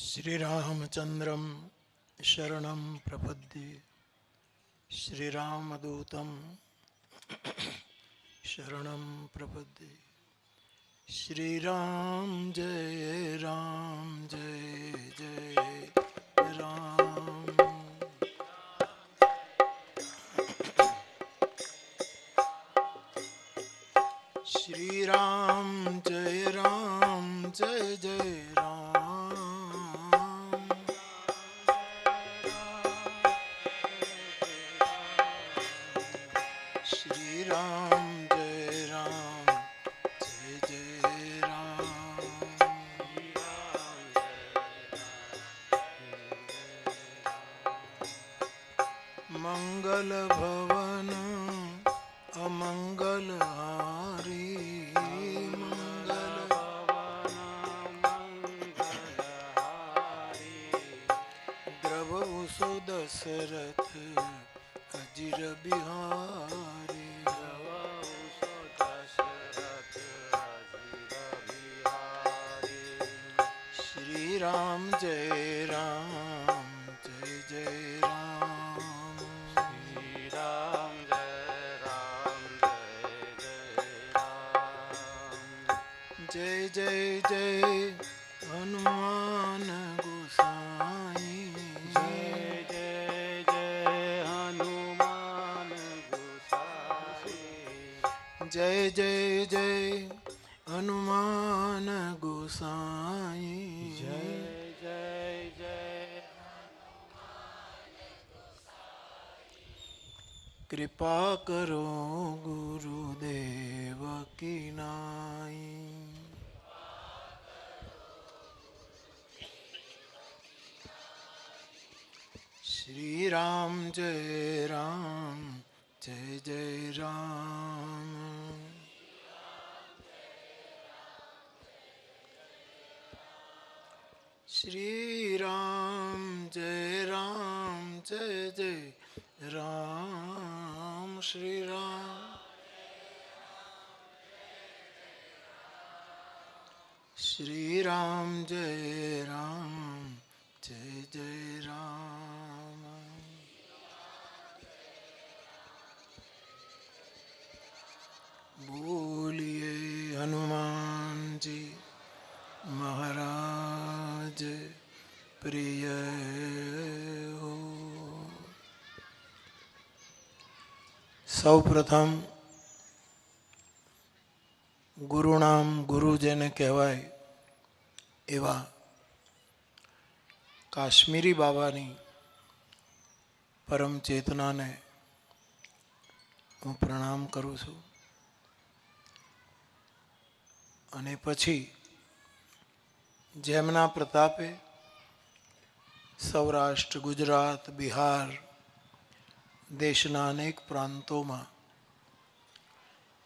श्रीरामचन्द्रं शरणं प्रपद्ये श्रीरामदूतं शरणं प्रपद्ये। श्रीराम जय जय राम। श्रीराम जय जय राम। श्रीराम जय जय राम। मंगल भवन अमंगल हारी। मंगल द्रवहु सो दशरथ अजिर बिहारी। श्री राम जय जय राम। जय जय जय हनुमान गोसाई। जय जय जय हनुमान गोसाई। जय जय जय हनुमान गोसाई। जय जय जय कृपा करो गुरुदेव की नाई। श्री राम जय जय राम। श्री राम जय जय राम। श्री राम श्री राम जय जय राम। बोलिए हनुमान जी महाराज प्रिय हो। સૌપ્રથમ ગુરુનામ ગુરુ જેને કહેવાય એવા કાશ્મીરી બાબાની પરમ ચેતનાને હું પ્રણામ કરું છું. અને પછી જેમના પ્રતાપે સૌરાષ્ટ્ર, ગુજરાત, બિહાર દેશના અનેક પ્રાંતોમાં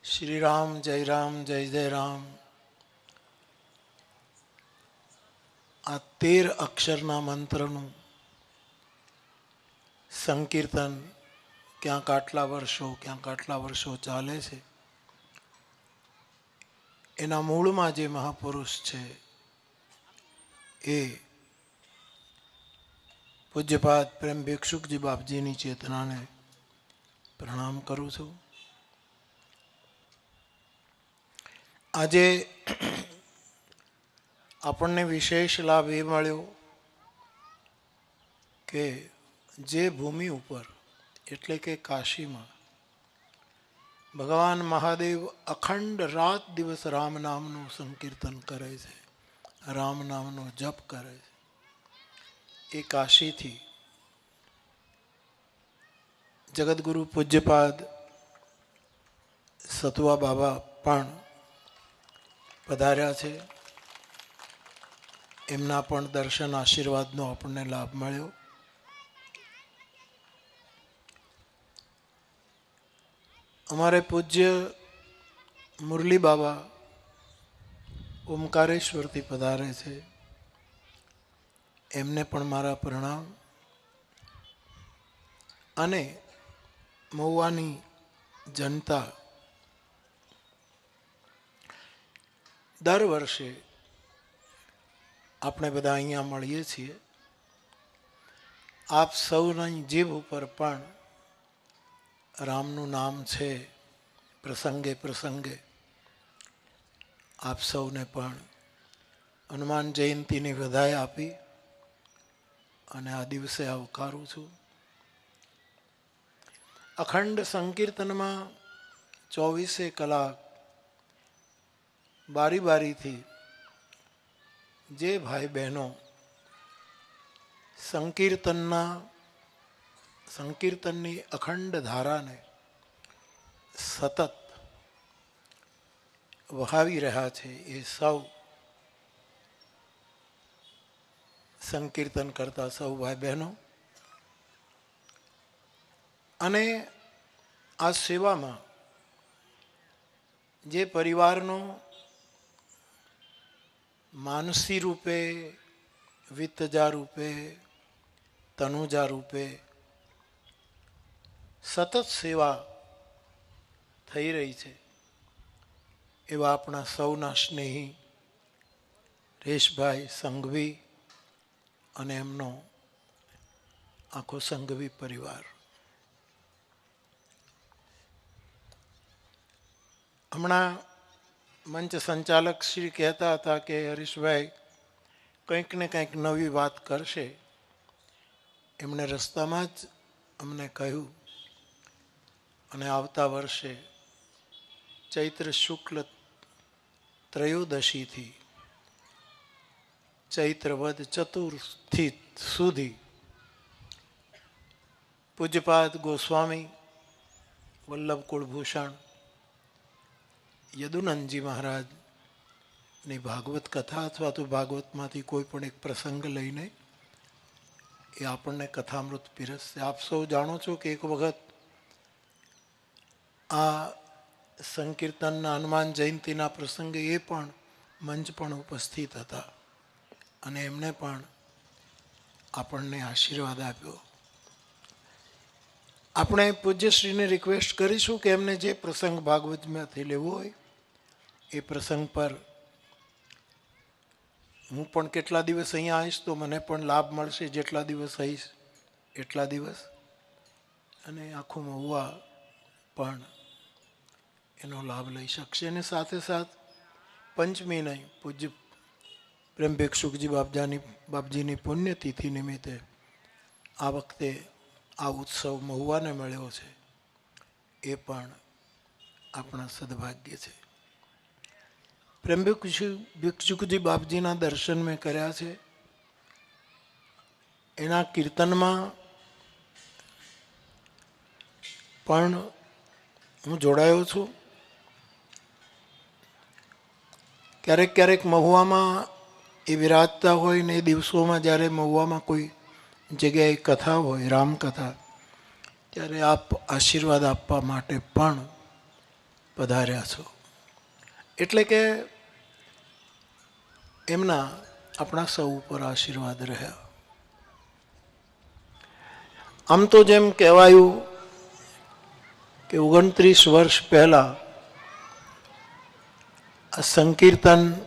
શ્રી રામ જય રામ આ 13 અક્ષરના મંત્રનું સંકીર્તન ક્યાંક આટલા વર્ષો ચાલે છે. એના મૂળમાં જે મહાપુરુષ છે એ પૂજ્યપાદ પ્રેમ ભિક્ષુકજી બાપજીની ચેતનાને પ્રણામ કરું છું. આજે આપણને વિશેષ લાભ એ મળ્યો કે જે ભૂમિ ઉપર એટલે કે કાશીમાં ભગવાન મહાદેવ અખંડ રાત દિવસ રામ નામનું સંકીર્તન કરે છે, રામ નામનો જપ કરે છે, એ કાશીથી જગતગુરુ પૂજ્યપાદ સતુવા બાબા પણ પધાર્યા છે. એમના પણ દર્શન આશીર્વાદનો આપણને લાભ મળ્યો. અમારે પૂજ્ય મુરલી બાબા ઓમકારેશ્વરથી પધારે છે. એમને પણ મારા પ્રણામ. અને મહુવાની જનતા દર વર્ષે આપણે બધા અહીંયા મળીએ છીએ. આપ સૌની જીભ ઉપર પણ રામનું નામ છે. પ્રસંગે પ્રસંગે આપ સૌને પણ હનુમાન જયંતીની વધાઈ આપી અને આ દિવસે આવકારું છું. અખંડ સંકીર્તનમાં 24 કલાક બારી બારીથી જે ભાઈ બહેનો સંકીર્તનની અખંડ ધારાને સતત વહાવી રહ્યા છે, એ સૌ સંકીર્તન કરતા સૌ ભાઈ બહેનો અને આ સેવામાં જે પરિવારનો માનસી રૂપે, વિત્તજા રૂપે, તનુજા રૂપે સતત સેવા થઈ રહી છે, એવા આપણા સૌના સ્નેહી રેશભાઈ સંઘવી અને એમનો આખો સંઘવી પરિવાર. હમણાં મંચ સંચાલક શ્રી કહેતા હતા કે હરીશભાઈ કંઈક ને કંઈક નવી વાત કરશે. એમણે રસ્તામાં જ અમને કહ્યું અને આવતા વર્ષે ચૈત્ર શુક્લ ત્રયોદશીથી ચૈત્ર વદ ચતુર્થી સુધી પૂજ્યપાદ ગોસ્વામી વલ્લભ કુળભૂષણ યદુનંદજી મહારાજની ભાગવત કથા અથવા તો ભાગવતમાંથી કોઈ પણ એક પ્રસંગ લઈને એ આપણને કથામૃત પીરસશે. આપ સૌ જાણો છો કે એક વખત આ સંકીર્તનના હનુમાન જયંતીના પ્રસંગે એ પણ મંચ પણ ઉપસ્થિત હતા અને એમને પણ આપણને આશીર્વાદ આપ્યો. આપણે પૂજ્યશ્રીને રિક્વેસ્ટ કરીશું કે એમને જે પ્રસંગ ભાગવતમાંથી લેવો હોય એ પ્રસંગ પર હું પણ કેટલા દિવસ અહીંયા આવીશ તો મને પણ લાભ મળશે. જેટલા દિવસ આવીશ એટલા દિવસ અને આખું મહુવા પણ એનો લાભ લઈ શકશે. અને સાથે સાથ પંચમી નહીં, પૂજ્ય પ્રેમ ભિક્ષુકજી બાપજીની પુણ્યતિથિ નિમિત્તે આ વખતે આ ઉત્સવ મહુવાને મળ્યો છે, એ પણ આપણા સદભાગ્ય છે. પ્રેમ ભિક્ષુકજી બાપજીના દર્શન મેં કર્યા છે. એના કીર્તનમાં પણ હું જોડાયો છું. ક્યારેક ક્યારેક મહુવામાં એ વિરાજતા હોય ને એ દિવસોમાં જ્યારે મહુવામાં કોઈ જગ્યાએ કથા હોય, રામકથા, ત્યારે આપ આશીર્વાદ આપવા માટે પણ પધાર્યા છો. એટલે કે એમના આપણા સૌ ઉપર આશીર્વાદ રહ્યા. આમ તો જેમ કહેવાયું કે 29 વર્ષ પહેલા આ સંકીર્તનની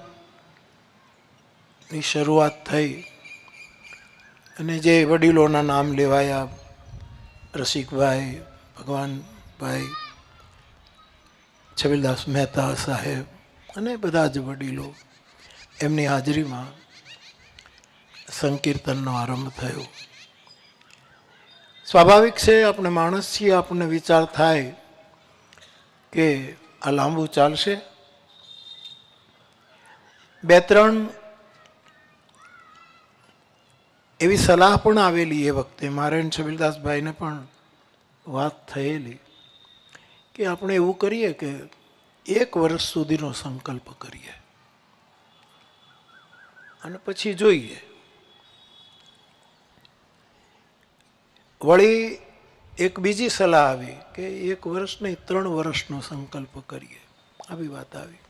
શરૂઆત થઈ અને જે વડીલોના નામ લેવાયા, રસિકભાઈ, ભગવાનભાઈ, છબીલદાસ મહેતા સાહેબ અને બધા જ વડીલો, એમની હાજરીમાં સંકીર્તનનો આરંભ થયો. સ્વાભાવિક છે, આપણે માણસ છીએ, આપણને વિચાર થાય કે આ લાંબુ ચાલશે. 2-3 એવી સલાહ પણ આવેલી એ વખતે મારે છબીલદાસભાઈને પણ વાત થયેલી કે આપણે એવું કરીએ કે 1 વર્ષ સુધીનો સંકલ્પ કરીએ અને પછી જોઈએ. વળી એક બીજી સલાહ આવી કે 1 વર્ષ નહીં 3 વર્ષનો સંકલ્પ કરીએ. આવી વાત આવી.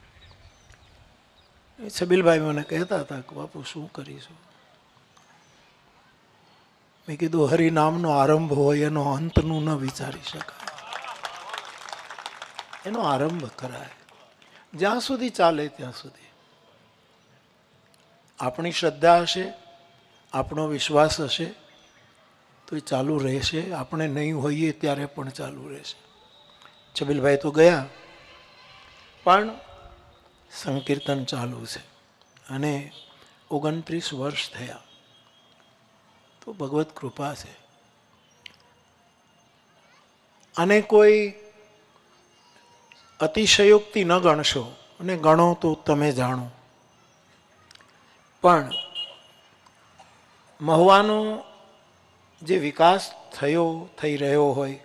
છબીલભાઈ મને કહેતા હતા કે બાપુ શું કરીશું? મેં કીધું હરિનામનો આરંભ હોય એનો અંતનું ન વિચારી શકાય, એનો આરંભ કરાય જ્યાં સુધી ચાલે ત્યાં સુધી. આપણી શ્રદ્ધા હશે, આપણો વિશ્વાસ હશે તો એ ચાલુ રહેશે. આપણે નહીં હોઈએ ત્યારે પણ ચાલુ રહેશે. છબીલભાઈ તો ગયા, પણ સંકીર્તન ચાલુ છે અને 29 વર્ષ થયા. તો ભગવત કૃપા છે. આને કોઈ અતિશયોક્તિ ન ગણશો, અને ગણો તો તમે જાણો. પણ મહુવાનો જે વિકાસ થઈ રહ્યો હોય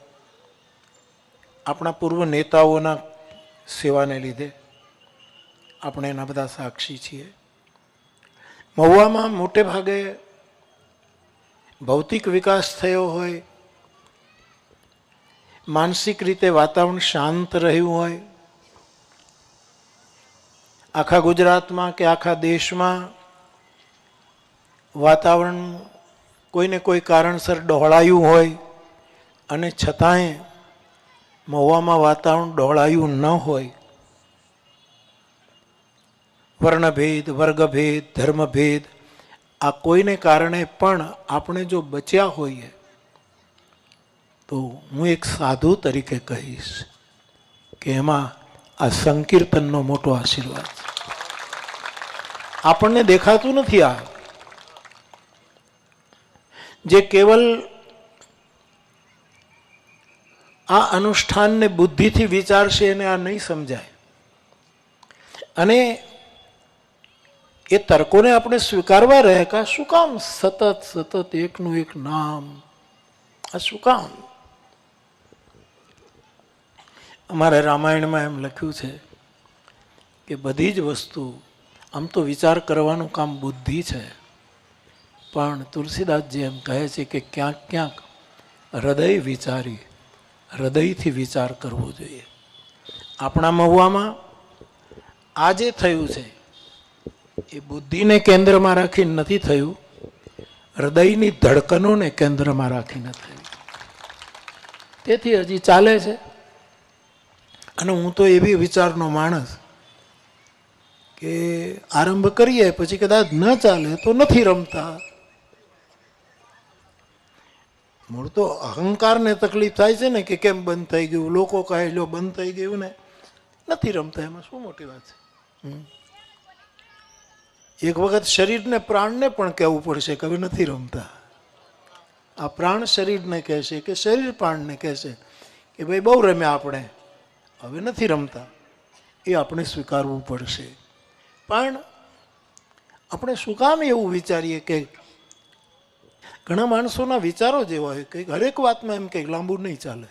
આપણા પૂર્વ નેતાઓના સેવાને લીધે, આપણે એના બધા સાક્ષી છીએ. મહુવામાં મોટે ભાગે ભૌતિક વિકાસ થયો હોય, માનસિક રીતે વાતાવરણ શાંત રહ્યું હોય. આખા ગુજરાતમાં કે આખા દેશમાં વાતાવરણ કોઈને કોઈ કારણસર ડહોળાયું હોય, અને છતાંય મહુવામાં વાતાવરણ ડહોળાયું ન હોય. વર્ણભેદ, વર્ગભેદ, ધર્મભેદ આ કોઈને કારણે પણ આપણે જો બચ્યા હોઈએ તો હું એક સાધુ તરીકે કહીશ કે એમાં આ સંકીર્તનનો મોટો આશીર્વાદ છે. આપણને દેખાતું નથી. આ જે કેવલ આ અનુષ્ઠાનને બુદ્ધિથી વિચારશે એને આ નહીં સમજાય. અને એ તર્કોને આપણે સ્વીકારવા રહે કે શું કામ સતત એકનું એક નામ, આ શું કામ? અમારે રામાયણમાં એમ લખ્યું છે કે બધી જ વસ્તુ આમ તો વિચાર કરવાનું કામ બુદ્ધિ છે, પણ તુલસીદાસજી એમ કહે છે કે ક્યાંક ક્યાંક હૃદય વિચારી, હૃદયથી વિચાર કરવો જોઈએ. આપણા મહુવામાં આ જે થયું છે એ બુદ્ધિને કેન્દ્રમાં રાખીને નથી થયું, હૃદયની ધડકનોને કેન્દ્રમાં રાખીને થયું. તેથી હજી ચાલે છે. અને હું તો એવી વિચારનો માણસ કે આરંભ કરીએ પછી કદાચ ન ચાલે તો નથી રમતા. મૂળ તો અહંકારને તકલીફ થાય છે ને કે કેમ બંધ થઈ ગયું. લોકો કહે જો બંધ થઈ ગયું ને, નથી રમતા, એમાં શું મોટી વાત છે? એક વખત શરીરને, પ્રાણને પણ કહેવું પડશે કે હવે નથી રમતા. આ પ્રાણ શરીરને કહેશે કે શરીર પ્રાણને કહેશે કે ભાઈ બહુ રમ્યા આપણે, હવે નથી રમતા. એ આપણે સ્વીકારવું પડશે. પણ આપણે શું કામ એવું વિચારીએ કે ઘણા માણસોના વિચારો જેવા હોય કે હરેક વાતમાં એમ કે લાંબુ નહીં ચાલે.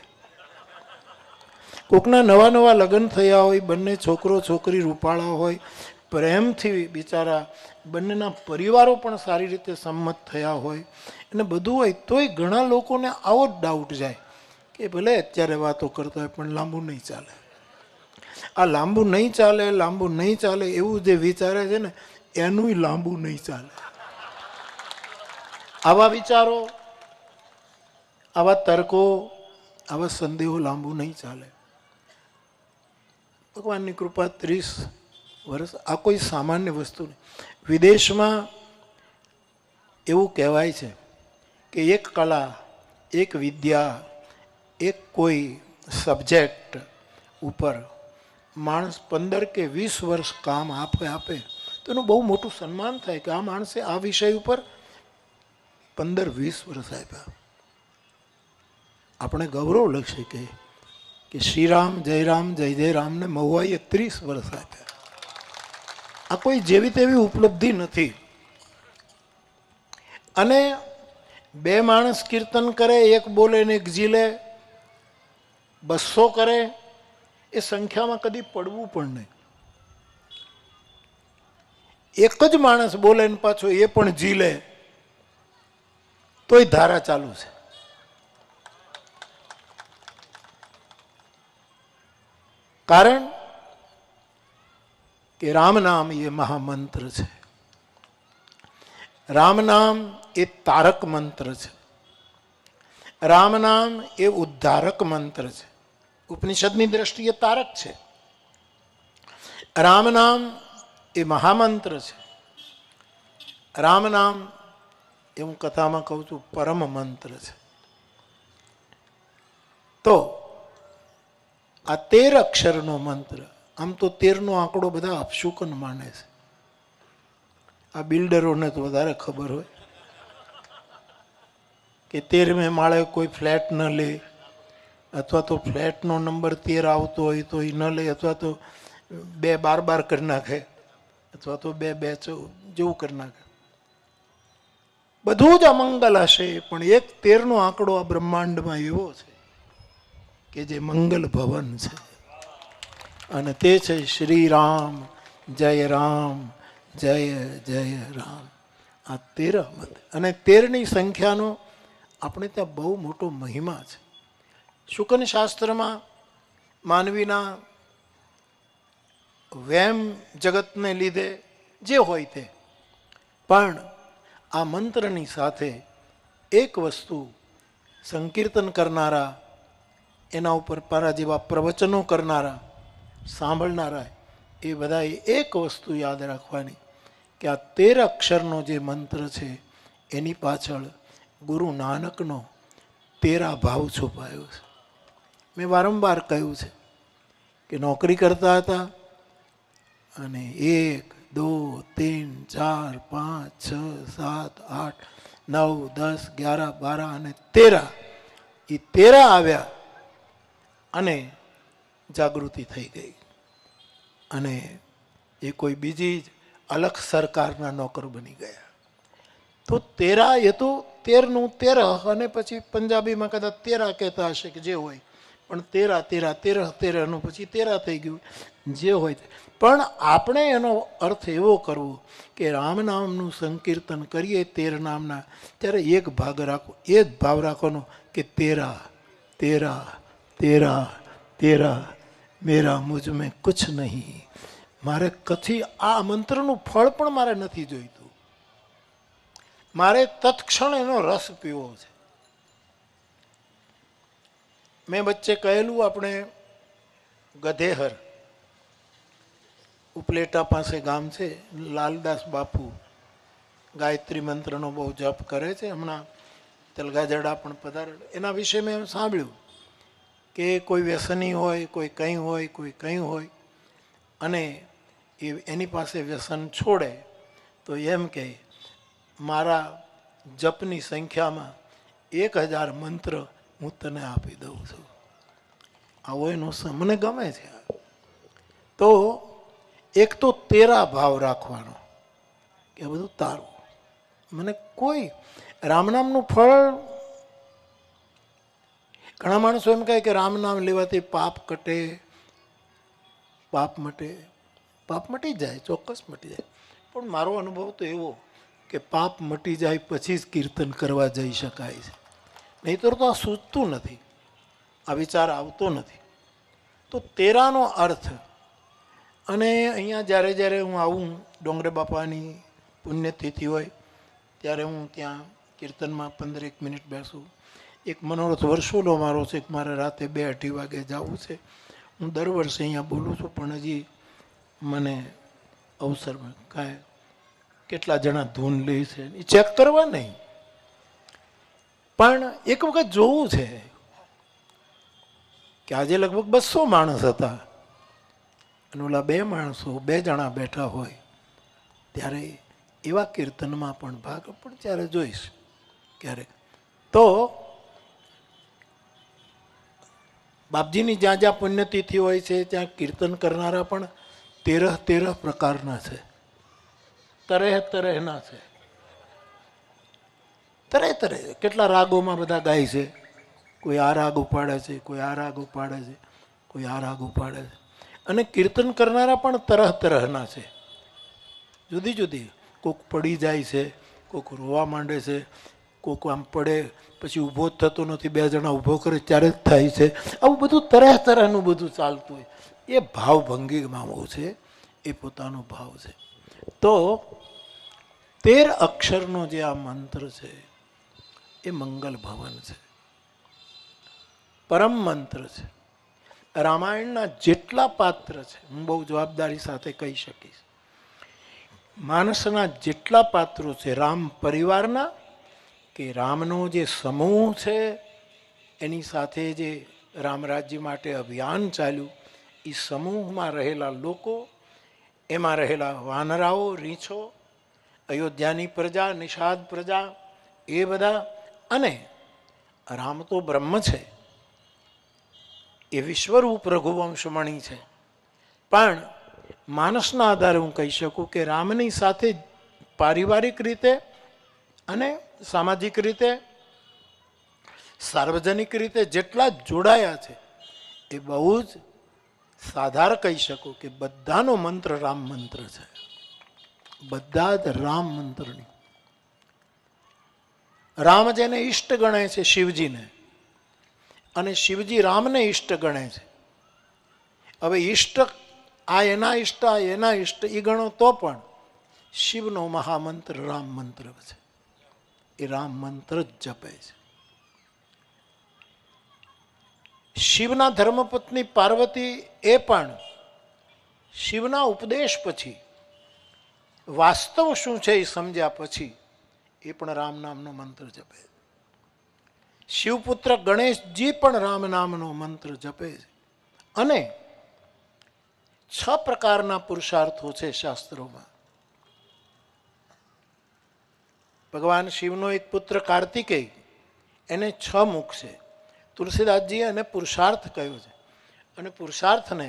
કોકના નવા લગ્ન થયા હોય, બંને છોકરો છોકરી રૂપાળા હોય, પ્રેમથી બિચારા બંનેના પરિવારો પણ સારી રીતે સંમત થયા હોય અને બધું હોય, તોય ઘણા લોકોને આવો જ ડાઉટ જાય કે ભલે અત્યારે વાતો કરતા હોય પણ લાંબુ નહીં ચાલે. આ લાંબુ નહીં ચાલે, લાંબુ નહીં ચાલે એવું જે વિચારે છે ને એનું લાંબુ નહીં ચાલે. આવા વિચારો, આવા તર્કો, આવા સંદેહો લાંબુ નહીં ચાલે. ભગવાનની કૃપા 30 વર્ષ આ કોઈ સામાન્ય વસ્તુ નહીં. વિદેશમાં એવું કહેવાય છે કે એક કલા, એક વિદ્યા, એક કોઈ સબ્જેક્ટ ઉપર માણસ 15 કે 20 વર્ષ કામ આપે તો એનું બહુ મોટું સન્માન થાય કે આ માણસે આ વિષય ઉપર 15-20 વર્ષ આપ્યા. આપણે ગૌરવ લખશે કે શ્રીરામ જય જય રામને મહુવાએ 30 વર્ષ આપ્યા. આ કોઈ જેવી તેવી ઉપલબ્ધિ નથી. અને 2 માણસ કીર્તન કરે, એક બોલે ને એક ઝીલે, 200 કરે, એ સંખ્યામાં કદી પડવું પણ નહીં. એક જ માણસ બોલે ને પાછો એ પણ ઝીલે તોય ધારા ચાલુ છે. કારણ કે રામ નામ એ મહામંત્ર છે. રામ નામ એ તારક મંત્ર છે. રામ નામ એ ઉદ્ધારક મંત્ર છે. ઉપનિષદની દ્રષ્ટિએ તારક છે. રામ નામ એ મહામંત્ર છે. રામ નામ એ હું કથામાં કહું છું પરમ મંત્ર છે. તો આ 13 અક્ષરનો મંત્ર, આમ તો 13નો આંકડો બધા અપશુકન માને છે. આ બિલ્ડરોને તો વધારે ખબર હોય કે 13મે માળે કોઈ ફ્લેટ ન લે, અથવા તો ફ્લેટનો નંબર 13 આવતો હોય તો એ ન લે, અથવા તો 2 12 કરી નાખે, અથવા તો 2 2 જેવું કરી નાખે. બધું જ અમંગલ હશે, પણ એક 13નો આંકડો આ બ્રહ્માંડમાં એવો છે કે જે મંગલ ભવન છે, અને તે છે શ્રી રામ જય રામ જય જય રામ. આ 13 મંત્ર અને 13ની સંખ્યાનો આપણે ત્યાં બહુ મોટો મહિમા છે. શુકન શાસ્ત્રમાં માનવીના વેમ જગતને લીધે જે હોય તે, પણ આ મંત્રની સાથે એક વસ્તુ સંકીર્તન કરનારા, એના ઉપર પારા જેવા પ્રવચનો કરનારા, સાંભળનારા, એ બધાએ એક વસ્તુ યાદ રાખવાની કે આ 13 અક્ષરનો જે મંત્ર છે એની પાછળ ગુરુ નાનકનો 13 ભાવ છુપાયો છે. મેં વારંવાર કહ્યું છે કે નોકરી કરતા હતા અને 1 2 3 4 5 6 7 8 9 10 11 12 અને 13, એ 13 આવ્યા અને જાગૃતિ થઈ ગઈ, અને એ કોઈ બીજી જ અલગ સરકારના નોકર બની ગયા. તો 13 એ તો 13નું 13, અને પછી પંજાબીમાં કદાચ 13 કહેતા હશે કે જે હોય, પણ 13 13 13 13નું પછી 13 થઈ ગયું, જે હોય. પણ આપણે એનો અર્થ એવો કરવો કે રામ નામનું સંકીર્તન કરીએ 13 નામના, ત્યારે એક ભાગ રાખો, એ જ ભાવ રાખવાનો કે 13 13 13 13 મેરા મુझ મેં કુછ નહીં. મારે કથી આ મંત્રનું ફળ પણ મારે નથી જોઈતું, મારે તત્ક્ષણ એનો રસ પીવો છે. મેં વચ્ચે કહેલું, આપણે ગધેહર ઉપલેટા પાસે ગામ છે, લાલદાસ બાપુ ગાયત્રી મંત્રનો બહુ જપ કરે છે. હમણાં તલગાજડા પણ પધારેલ, એના વિશે મેં સાંભળ્યું કે કોઈ વ્યસની હોય, કોઈ કંઈ હોય, કોઈ કંઈ હોય, અને એની પાસે વ્યસન છોડે તો એમ કે મારા જપની સંખ્યામાં 1000 મંત્ર હું તને આપી દઉં છું. આવો એનો મને ગમે છે. તો એક તો 13 ભાવ રાખવાનો કે આ બધું તારું. મને કોઈ રામનામનું ફળ, ઘણા માણસો એમ કહે કે રામ નામ લેવાથી પાપ કટે, પાપ મટે. પાપ મટી જાય, ચોક્કસ મટી જાય, પણ મારો અનુભવ તો એવો કે પાપ મટી જાય પછી જ કીર્તન કરવા જઈ શકાય છે, નહીંતર તો આ સૂચતું નથી, આ વિચાર આવતો નથી. તો 13નો અર્થ, અને અહીંયા જ્યારે જ્યારે હું આવું, ડોંગરે બાપાની પુણ્યતિથિ હોય ત્યારે હું ત્યાં કીર્તનમાં 15 મિનિટ બેસું. એક મનોરથ વર્ષોનો મારો છે કે મારે રાતે 2-2:30 વાગે જવું છે. હું દર વર્ષે અહીંયા બોલું છું, પણ હજી મને અવસર કાંઈ કેટલા જણા ધૂન લે છે એ ચેક કરવા નહીં, પણ એક વખત જોવું છે કે આજે લગભગ 200 માણસ હતા, અને ઓલા 2 માણસો 2 જણા બેઠા હોય, ત્યારે એવા કીર્તનમાં પણ ભાગ પણ ત્યારે જોઈશ ક્યારેક. તો બાપજીની જ્યાં જ્યાં પુણ્યતિથિ હોય છે ત્યાં કીર્તન કરનારા પણ 13 પ્રકારના છે, તરેહના છે, તરે કેટલા રાગોમાં બધા ગાય છે. કોઈ આ રાગ ઉપાડે છે, કોઈ આ રાગ ઉપાડે છે, કોઈ આ રાગ ઉપાડે છે. અને કીર્તન કરનારા પણ તરહના છે, જુદી જુદી. કોક પડી જાય છે, કોક રોવા માંડે છે, કોક આમ પડે પછી ઊભો જ થતો નથી, 2 જણા ઊભો કરે ત્યારે જ થાય છે. આવું બધું તરહનું બધું ચાલતું હોય. એ ભાવ ભંગીમાં છે, એ પોતાનો ભાવ છે. તો 13 અક્ષરનો જે આ મંત્ર છે એ મંગલ ભવન છે, પરમ મંત્ર છે. રામાયણના જેટલા પાત્ર છે, હું બહુ જવાબદારી સાથે કહી શકીશ માનસના જેટલા પાત્રો છે, રામ પરિવારના કે રામનો જે સમૂહ છે, એની સાથે જે રામ રાજ્ય માટે અભિયાન ચાલ્યું, એ સમૂહમાં રહેલા લોકો, એમાં રહેલા વાનરાઓ, રીંછો, અયોધ્યાની પ્રજા, નિષાદ પ્રજા, એ બધા, અને રામ તો બ્રહ્મ છે, એ વિશ્વરૂપ રઘુવંશમણી છે. પણ માનસના આધારે હું કહી શકું કે રામની સાથે પારિવારિક રીતે અને સામાજિક રીતે, સાર્વજનિક રીતે જેટલા જોડાયા છે, એ બહુ જ સાધાર કહી શકું કે બધાનો મંત્ર રામ મંત્ર છે. બધા જ રામ મંત્રની. રામ જેને ઈષ્ટ ગણે છે શિવજીને, અને શિવજી રામને ઈષ્ટ ગણે છે. હવે ઈષ્ટ, આ એના ઈષ્ટ, આ એના ઈષ્ટ, એ ગણો તો પણ શિવનો મહામંત્ર રામ મંત્ર છે. એ રામ મંત્ર જ જપે છે. શિવના ધર્મપત્ની પાર્વતી એ પણ શિવના ઉપદેશ પછી, વાસ્તવ શું છે એ સમજ્યા પછી, એ પણ રામ નામનો મંત્ર જપે. શિવપુત્ર ગણેશજી પણ રામ નામનો મંત્ર જપે છે. અને 6 પ્રકારના પુરુષાર્થો છે શાસ્ત્રોમાં. ભગવાન શિવનો એક પુત્ર કાર્તિકેય, એને 6 મુખ છે. તુલસીદાસજીએ એને પુરુષાર્થ કહ્યું છે. અને પુરુષાર્થને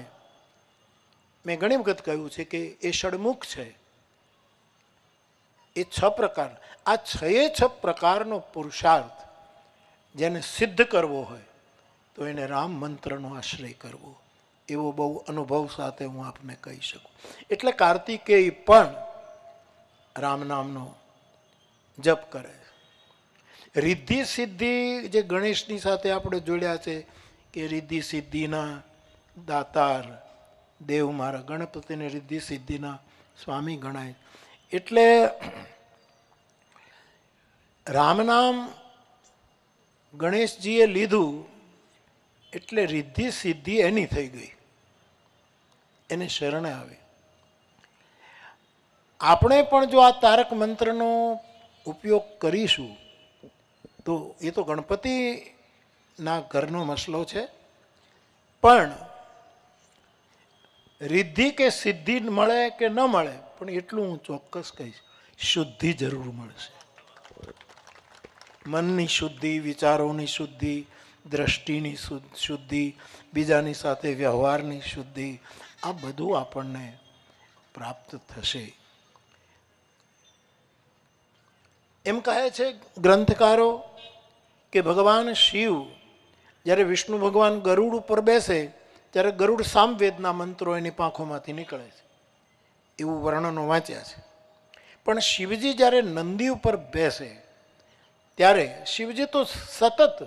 મેં ઘણી વખત કહ્યું છે કે એ ષડમુખ છે. એ 6 પ્રકાર, આ 6 પ્રકારનો પુરુષાર્થ જેને સિદ્ધ કરવો હોય તો એને રામ મંત્રનો આશ્રય કરવો, એવો બહુ અનુભવ સાથે હું આપને કહી શકું. એટલે કાર્તિકેય પણ રામ નામનો જપ કરે. રિદ્ધિ સિદ્ધિ જે ગણેશની સાથે આપણે જોડ્યા છે કે રિદ્ધિ સિદ્ધિના દાતાર દેવ, મારા ગણપતિને રિદ્ધિ સિદ્ધિના સ્વામી ગણાય. એટલે રામ નામ ગણેશજીએ લીધું એટલે રિદ્ધિ સિદ્ધિ એની થઈ ગઈ, એને શરણે આવી. આપણે પણ જો આ તારક મંત્રનો ઉપયોગ કરીશું તો એ તો ગણપતિના ઘરનો મસલો છે. પણ રિદ્ધિ કે સિદ્ધિ મળે કે ન મળે, પણ એટલું હું ચોક્કસ કહીશ, શુદ્ધિ જરૂર મળશે. મનની શુદ્ધિ, વિચારોની શુદ્ધિ, દ્રષ્ટિની શુદ્ધિ, બીજાની સાથે વ્યવહારની શુદ્ધિ, આ બધું આપણને પ્રાપ્ત થશે. એમ કહે છે ગ્રંથકારો કે ભગવાન શિવ જ્યારે વિષ્ણુ ભગવાન ગરુડ ઉપર બેસે ત્યારે ગરુડ સામવેદના મંત્રો એની પાંખોમાંથી નીકળે છે, એવું વર્ણનો વાંચ્યા છે. પણ શિવજી જ્યારે નંદી ઉપર બેસે ત્યારે શિવજી તો સતત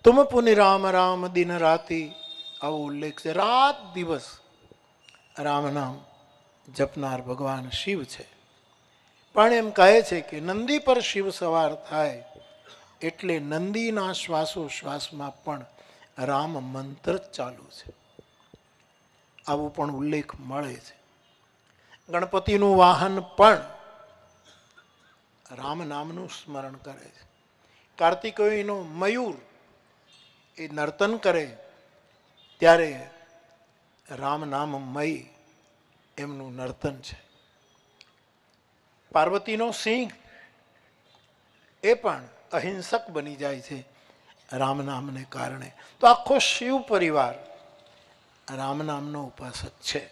તુમ પુનિ રામ રામ દિન રાતી, આવો ઉલ્લેખ છે. રાત દિવસ રામ નામ જપનાર ભગવાન શિવ છે. પણ એમ કહે છે કે નંદી પર શિવ સવાર થાય એટલે નંદીના શ્વાસોશ્વાસમાં પણ રામ મંત્ર જ ચાલુ છે, આવો પણ ઉલ્લેખ મળે છે. ગણપતિનું વાહન પણ રામ નામનું સ્મરણ કરે છે. કાર્તિકેયનો મયુર એ નર્તન કરે ત્યારે રામ નામમય એમનું નર્તન છે. પાર્વતીનો સિંહ એ પણ અહિંસક બની જાય છે રામ નામને કારણે. તો આખો શિવ પરિવાર રામ નામનો ઉપાસક છે.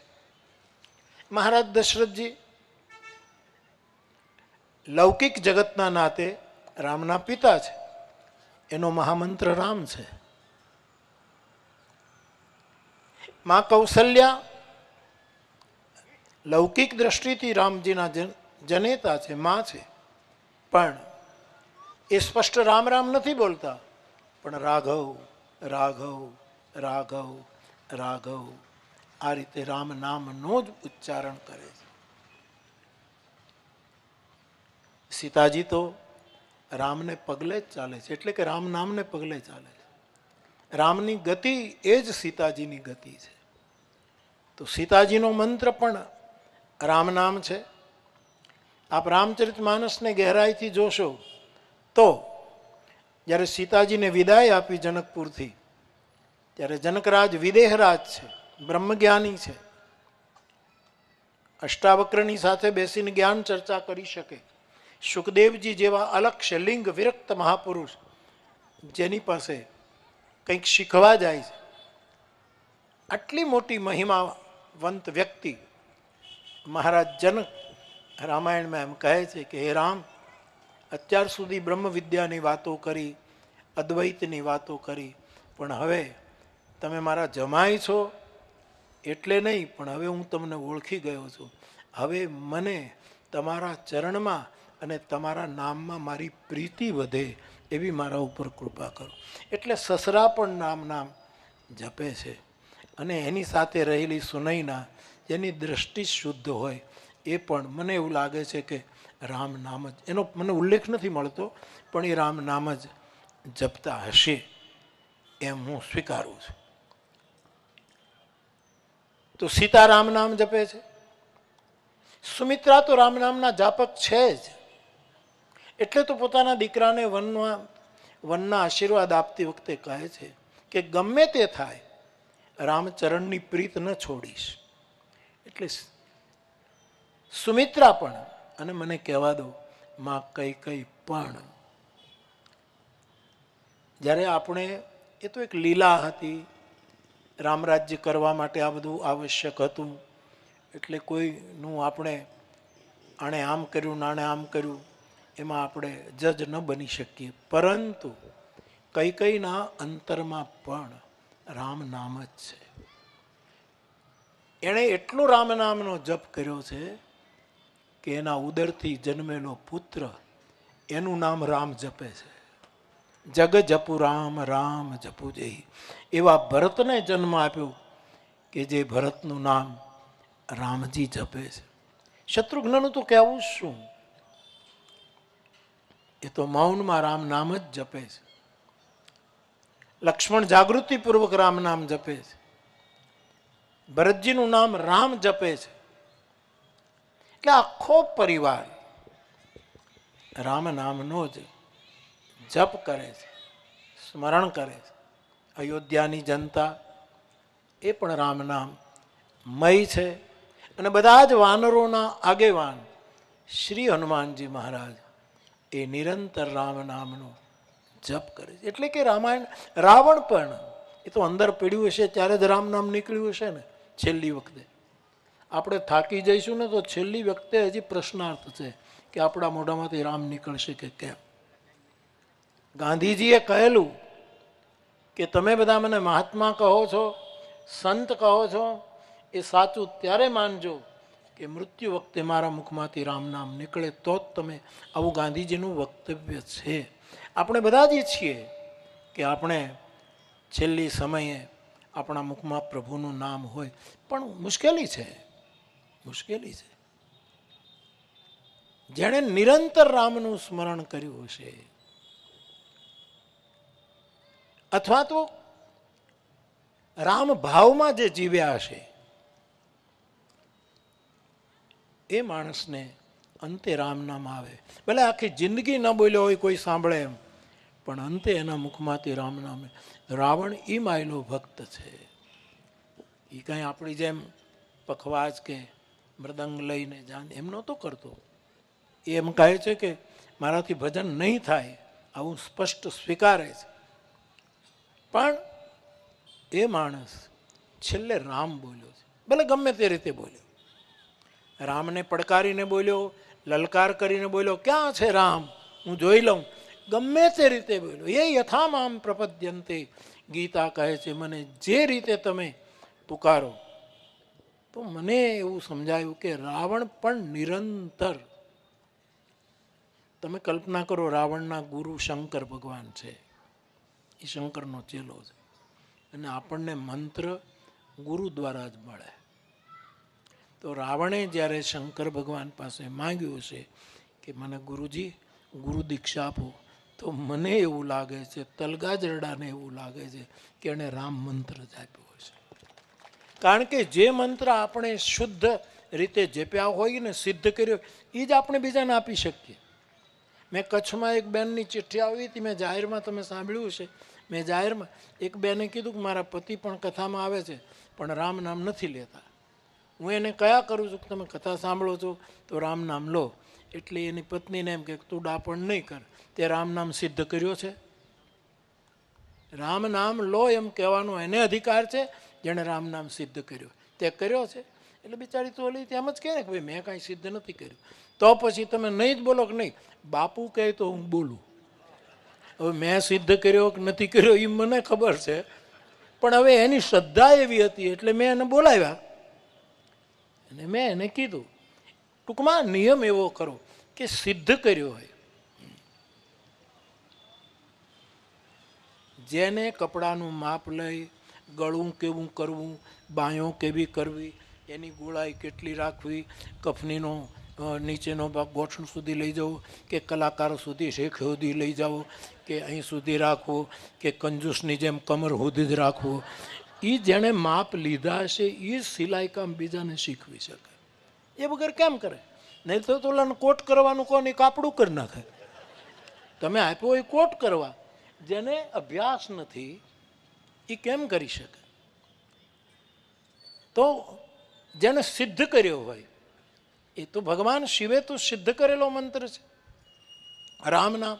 મહારાજ દશરથજી લૌકિક જગતના નાતે રામના પિતા છે, એનો મહામંત્ર રામ છે. માં કૌશલ્યા લૌકિક દ્રષ્ટિથી રામજીના જનેતા છે, માં છે. પણ એ સ્પષ્ટ રામ રામ નથી બોલતા, પણ રાઘવ રાઘવ રાઘવ રાઘવ આ રીતે રામ નામનો જ ઉચ્ચારણ કરે છે. સીતાજી તો રામને પગલે જ ચાલે છે, એટલે કે રામ નામને પગલે ચાલે છે. રામની ગતિ એ જ સીતાજીની ગતિ છે. તો સીતાજીનો મંત્ર પણ રામ નામ છે. આપ રામચરિતમાનસને ગહેરાઈથી જોશો તો જ્યારે સીતાજીને વિદાય આપી જનકપુરથી, ત્યારે જનકરાજ વિદેહરાજ છે, બ્રહ્મજ્ઞાની છે, અષ્ટાવક્રની સાથે બેસીને જ્ઞાન ચર્ચા કરી શકે. સુખદેવજી જેવા અલક્ષ્ય લિંગ વિરક્ત મહાપુરુષ જેની પાસે કંઈક શીખવા જાય છે, આટલી મોટી મહિમાવંત વ્યક્તિ મહારાજ જનક રામાયણમાં એમ કહે છે કે હે રામ, અત્યાર સુધી બ્રહ્મ વિદ્યાની વાતો કરી, અદ્વૈતની વાતો કરી, પણ હવે તમે મારા જમાઈ છો એટલે નહીં, પણ હવે હું તમને ઓળખી ગયો છું. હવે મને તમારા ચરણમાં અને તમારા નામમાં મારી પ્રીતિ વધે એવી મારા ઉપર કૃપા કરો. એટલે સસરા પણ નામ જપે છે. અને એની સાથે રહેલી સુનૈના, જેની દ્રષ્ટિ શુદ્ધ હોય, એ પણ મને એવું લાગે છે કે રામ નામ જ, એનો મને ઉલ્લેખ નથી મળતો, પણ એ રામ નામ જ જપતા હશે એમ હું સ્વીકારું છું. તો સીતા રામ નામ જપે છે, સુમિત્રા તો રામ નામના જાપક છે જ. એટલે તો પોતાના દીકરાને વનના આશીર્વાદ આપતી વખતે કહે છે કે ગમે તે થાય રામચરણની પ્રીત ન છોડીશ. એટલે સુમિત્રા પણ, અને મને કહેવા દો માં કઈ પણ, જ્યારે આપણે, એ તો એક લીલા હતી, રામરાજ્ય કરવા માટે આ બધું આવશ્યક હતું, એટલે કોઈનું આપણે આણે આમ કર્યું નાણે આમ કર્યું એમાં આપણે જજ ન બની શકીએ. પરંતુ કઈકઈના અંતરમાં પણ રામ નામ જ છે. એણે એટલો રામ નામનો જપ કર્યો છે કે એના ઉદરથી જન્મેલો પુત્ર એનું નામ રામ જપે છે. જગ જપુ રામ રામ જપુ જય. એવા ભરતને જન્મ આપ્યો કે જે ભરતનું નામ રામજી જપે છે. શત્રુઘ્નનું તો કહેવું શું, એ તો મૌનમાં રામ નામ જ જપે છે. લક્ષ્મણ જાગૃતિપૂર્વક રામ નામ જપે છે. ભરતજીનું નામ રામ જપે છે. એટલે આખો પરિવાર રામ નામનો જ જપ કરે છે, સ્મરણ કરે છે. અયોધ્યાની જનતા એ પણ રામ નામ મય છે. અને બધા જ વાનરોના આગેવાન શ્રી હનુમાનજી મહારાજ એ નિરંતર રામ નામનો જપ કરે છે. એટલે કે રામાયણ, રાવણ પણ એ તો અંદર પીડ્યું હશે ત્યારે જ રામ નામ નીકળ્યું હશે ને. છેલ્લી વખતે આપણે થાકી જઈશું ને તો છેલ્લી વખતે હજી પ્રશ્નાર્થ છે કે આપણા મોઢામાંથી રામ નીકળશે કે કેમ. ગાંધીજીએ કહેલું કે તમે બધા મને મહાત્મા કહો છો, સંત કહો છો, એ સાચું ત્યારે માનજો કે મૃત્યુ વખતે મારા મુખમાંથી રામ નામ નીકળે તો જ તમે. આવું ગાંધીજીનું વક્તવ્ય છે. આપણે બધા જ છીએ કે આપણે છેલ્લી સમયે આપણા મુખમાં પ્રભુનું નામ હોય, પણ મુશ્કેલી છે, મુશ્કેલી છે. જેણે નિરંતર રામનું સ્મરણ કર્યું હશે, અથવા તો રામ ભાવમાં જે જીવ્યા હશે, એ માણસને અંતે રામ નામ આવે. ભલે આખી જિંદગી ન બોલ્યો હોય કોઈ સાંભળે એમ, પણ અંતે એના મુખમાંથી રામ નામ. રાવણ ઈ માયલો ભક્ત છે. એ કંઈ આપણી જેમ પખવાજ કે મૃદંગ લઈને જાન એમ નહોતો કરતો. એ એમ કહે છે કે મારાથી ભજન નહીં થાય, આવું સ્પષ્ટ સ્વીકારે છે. પણ એ માણસ છેલ્લે રામ બોલ્યો છે. ભલે ગમે તે રીતે બોલ્યો, રામને પડકારીને બોલ્યો, લલકાર કરીને બોલ્યો, ક્યાં છે રામ, હું જોઈ લઉં, ગમે તે રીતે બોલ્યો. એ યથામામ પ્રપદ્યંતે, ગીતા કહે છે મને જે રીતે તમે પુકારો. તો મને એવું સમજાયું કે રાવણ પણ નિરંતર, તમે કલ્પના કરો રાવણના ગુરુ શંકર ભગવાન છે, એ શંકરનો ચેલો છે, અને આપણને મંત્ર ગુરુ દ્વારા જ મળે. તો રાવણે જ્યારે શંકર ભગવાન પાસે માંગ્યું છે કે મને ગુરુજી ગુરુ દીક્ષા આપો, તો મને એવું લાગે છે, તલગાજરડાને એવું લાગે છે કે એણે રામ મંત્ર જ આપ્યો હશે. કારણ કે જે મંત્ર આપણે શુદ્ધ રીતે જપ્યા હોય ને સિદ્ધ કર્યો એ જ આપણે બીજાને આપી શકીએ. મેં કચ્છમાં એક બેનની ચિઠ્ઠી આવી હતી, મેં જાહેરમાં, તમે સાંભળ્યું છે, મેં જાહેરમાં એક બેને કીધું કે મારા પતિ પણ કથામાં આવે છે પણ રામ નામ નથી લેતા. હું એને કયા કરું છું કે તમે કથા સાંભળો છો તો રામ નામ લો. એટલે એની પત્નીને એમ કે તું ડાપણ નહીં કર, તે રામ નામ સિદ્ધ કર્યો છે? રામ નામ લો એમ કહેવાનો એને અધિકાર છે જેણે રામ નામ સિદ્ધ કર્યો. તે કર્યો છે? એટલે બિચારી તો ઓલી તેમ જ કહે ને કે ભાઈ મેં કાંઈ સિદ્ધ નથી કર્યું. તો પછી તમે નહીં જ બોલો કે નહીં, બાપુ કહે તો હું બોલું. હવે મેં સિદ્ધ કર્યો કે નથી કર્યો એ મને ખબર છે, પણ હવે એની શ્રદ્ધા એવી હતી એટલે મેં એને બોલાવ્યા અને મેં એને કીધું. ટૂંકમાં નિયમ એવો કરો કે સિદ્ધ કર્યો હોય. જેને કપડાનું માપ લઈ, ગળું કેવું કરવું, બાંયો કેવી કરવી, એની ગોળાઈ કેટલી રાખવી, કફનીનો નીચેનો ભાગ ગોઠણ સુધી લઈ જવો કે કલાકારો સુધી શેખ સુધી લઈ જાઓ કે અહીં સુધી રાખવો કે કંજૂસની જેમ કમર સુધી જ રાખવો, એ જેણે માપ લીધા છે એ જ સિલાઈ કામ બીજાને શીખવી શકે. એ વગર કેમ કરે? નહીં તો ઓલાને કોટ કરવાનું કોને કાપડું કરી નાખે. તમે આપ્યો હોય કોટ કરવા, જેને અભ્યાસ નથી એ કેમ કરી શકે? તો જેને સિદ્ધ કર્યો હોય એ તો ભગવાન શિવે તો સિદ્ધ કરેલો મંત્ર છે રામ નામ,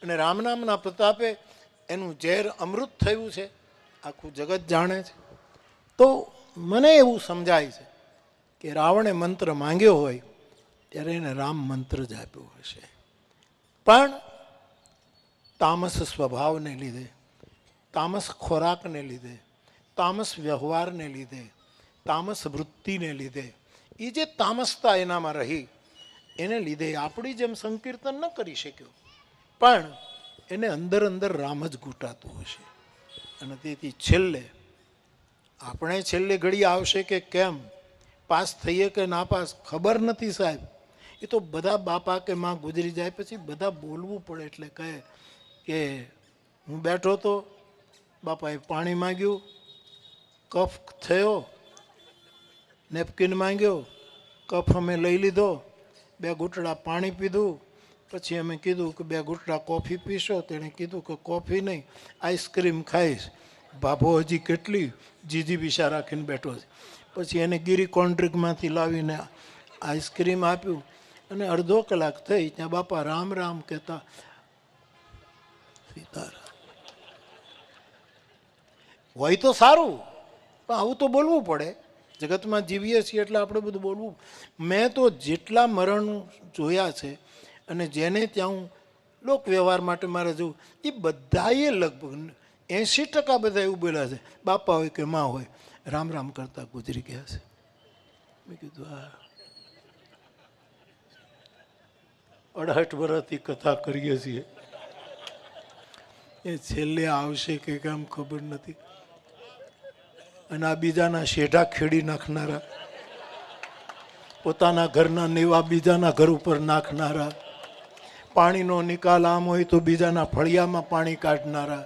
અને રામ નામના પ્રતાપે એનું ઝેર અમૃત થયું છે, આખું જગત જાણે છે. તો મને એવું સમજાય છે કે રાવણે મંત્ર માંગ્યો હોય ત્યારે એને રામ મંત્ર જ આપ્યો હશે, પણ તામસ સ્વભાવને લીધે, તામસ ખોરાકને લીધે, તામસ વ્યવહારને લીધે, તામસ વૃત્તિને લીધે, એ જે તામસતા એનામાં રહી એને લીધે આપણી જેમ સંકીર્તન ન કરી શક્યો, પણ એને અંદર અંદર રામ જ ઘૂંટાતું હશે. અને તેથી છેલ્લે આપણે છેલ્લે ઘડી આવશે કે કેમ, પાસ થઈએ કે ના પાસ ખબર નથી સાહેબ. એ તો બધા બાપા કે માં ગુજરી જાય પછી બધા બોલવું પડે એટલે કહે કે હું બેઠો તો બાપાએ પાણી માંગ્યું, કફ થયો, નેપકિન માંગ્યો, કફ અમે લઈ લીધો, 2 ઘૂંટડા પાણી પીધું, પછી અમે કીધું કે 2 ઘૂંટડા કોફી પીશો. તેણે કીધું કે કોફી નહીં, આઈસ્ક્રીમ ખાઈશ. ભાભો હજી કેટલી જીજી બિશા રાખીને બેઠો છે. પછી એને ગિરી કોન્ટ્રીકમાંથી લાવીને આઈસ્ક્રીમ આપ્યું અને અડધો કલાક થઈ ત્યાં બાપા રામ રામ કહેતા સીતારામ. હોય તો સારું, પણ આવું તો બોલવું પડે. જગતમાં જીવીએ છીએ એટલે આપણે બધું બોલવું. મેં તો જેટલા મરણ જોયા છે અને જેને ત્યાં હું લોક વ્યવહાર માટે મારે જવું, એ બધાએ લગભગ 80% બધા એવું બોલ્યા છે, બાપા હોય કે માં હોય, રામ રામ કરતા ગુજરી ગયા છે. મેં કીધું હા, 68 વર્ષથી કથા કરીએ છીએ, એ છેલ્લે આવશે કે કેમ ખબર નથી. અને આ બીજાના શેઢા ખેડી નાખનારા, પોતાના ઘરના નેવા બીજાના ઘર ઉપર નાખનારા, પાણીનો નિકાલ આમ હોય તો બીજાના ફળિયામાં પાણી કાઢનારા.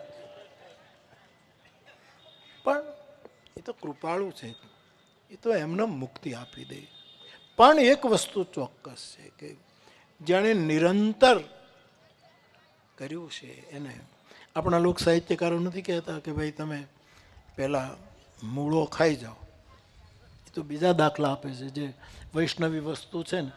પણ એ તો કૃપાળુ છે, એ તો એમને મુક્તિ આપી દે. પણ એક વસ્તુ ચોક્કસ છે કે જેણે નિરંતર કર્યું છે એને, આપણા લોક સાહિત્યકારો નથી કહેતા કે ભાઈ તમે પહેલાં મૂળો ખાઈ જાઓ. એ તો બીજા દાખલા આપે છે જે વૈષ્ણવી વસ્તુ છે ને,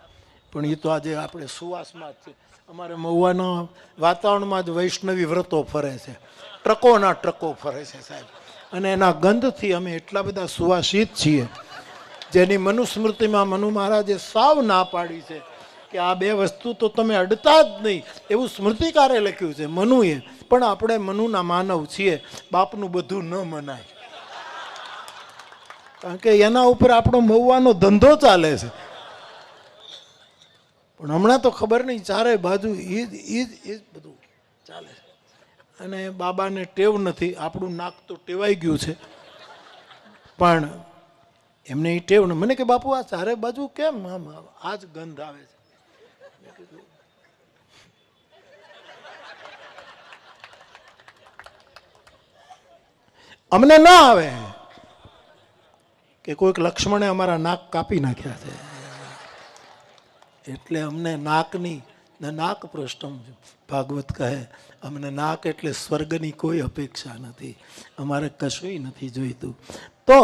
પણ એ તો આજે આપણે સુવાસમાં જ છે. અમારે મહુવાના વાતાવરણમાં જ વૈષ્ણવી વ્રતો ફરે છે, ટ્રકોના ટ્રકો ફરે છે સાહેબ. અને એના ગંધથી અમે એટલા બધા સુવાસિત છીએ, જેની મનુસ્મૃતિમાં મનુ મહારાજે સાવ ના પાડી છે કે આ 2 વસ્તુ તો તમે અડતા જ નહીં, એવું સ્મૃતિકારે લખ્યું છે મનુએ. પણ આપણે મનુના માનવ છીએ, બાપનું બધું ન મનાય, કારણ કે એના ઉપર આપણો મહુવાનો ધંધો ચાલે છે. પણ હમણાં તો ખબર નહીં, ચારે બાજુ એ જ બધું ચાલે છે. અને બાબાને ટેવ નથી, આપણું નાક તો ટેવાઈ ગયું છે, પણ એમને એ ટેવ ને. મને કે બાપુ આ ચારે બાજુ કેમ આમ આ જ ગંધ આવે છે? અમને ના આવે કે કે કોઈક લક્ષ્મણે અમારા નાક કાપી નાખ્યા છે, એટલે અમને નાકની નાક પૃષ્ઠમ ભાગવત કહે અમને નાક એટલે સ્વર્ગની કોઈ અપેક્ષા નથી, અમારે કશુંય નથી જોઈતું. તો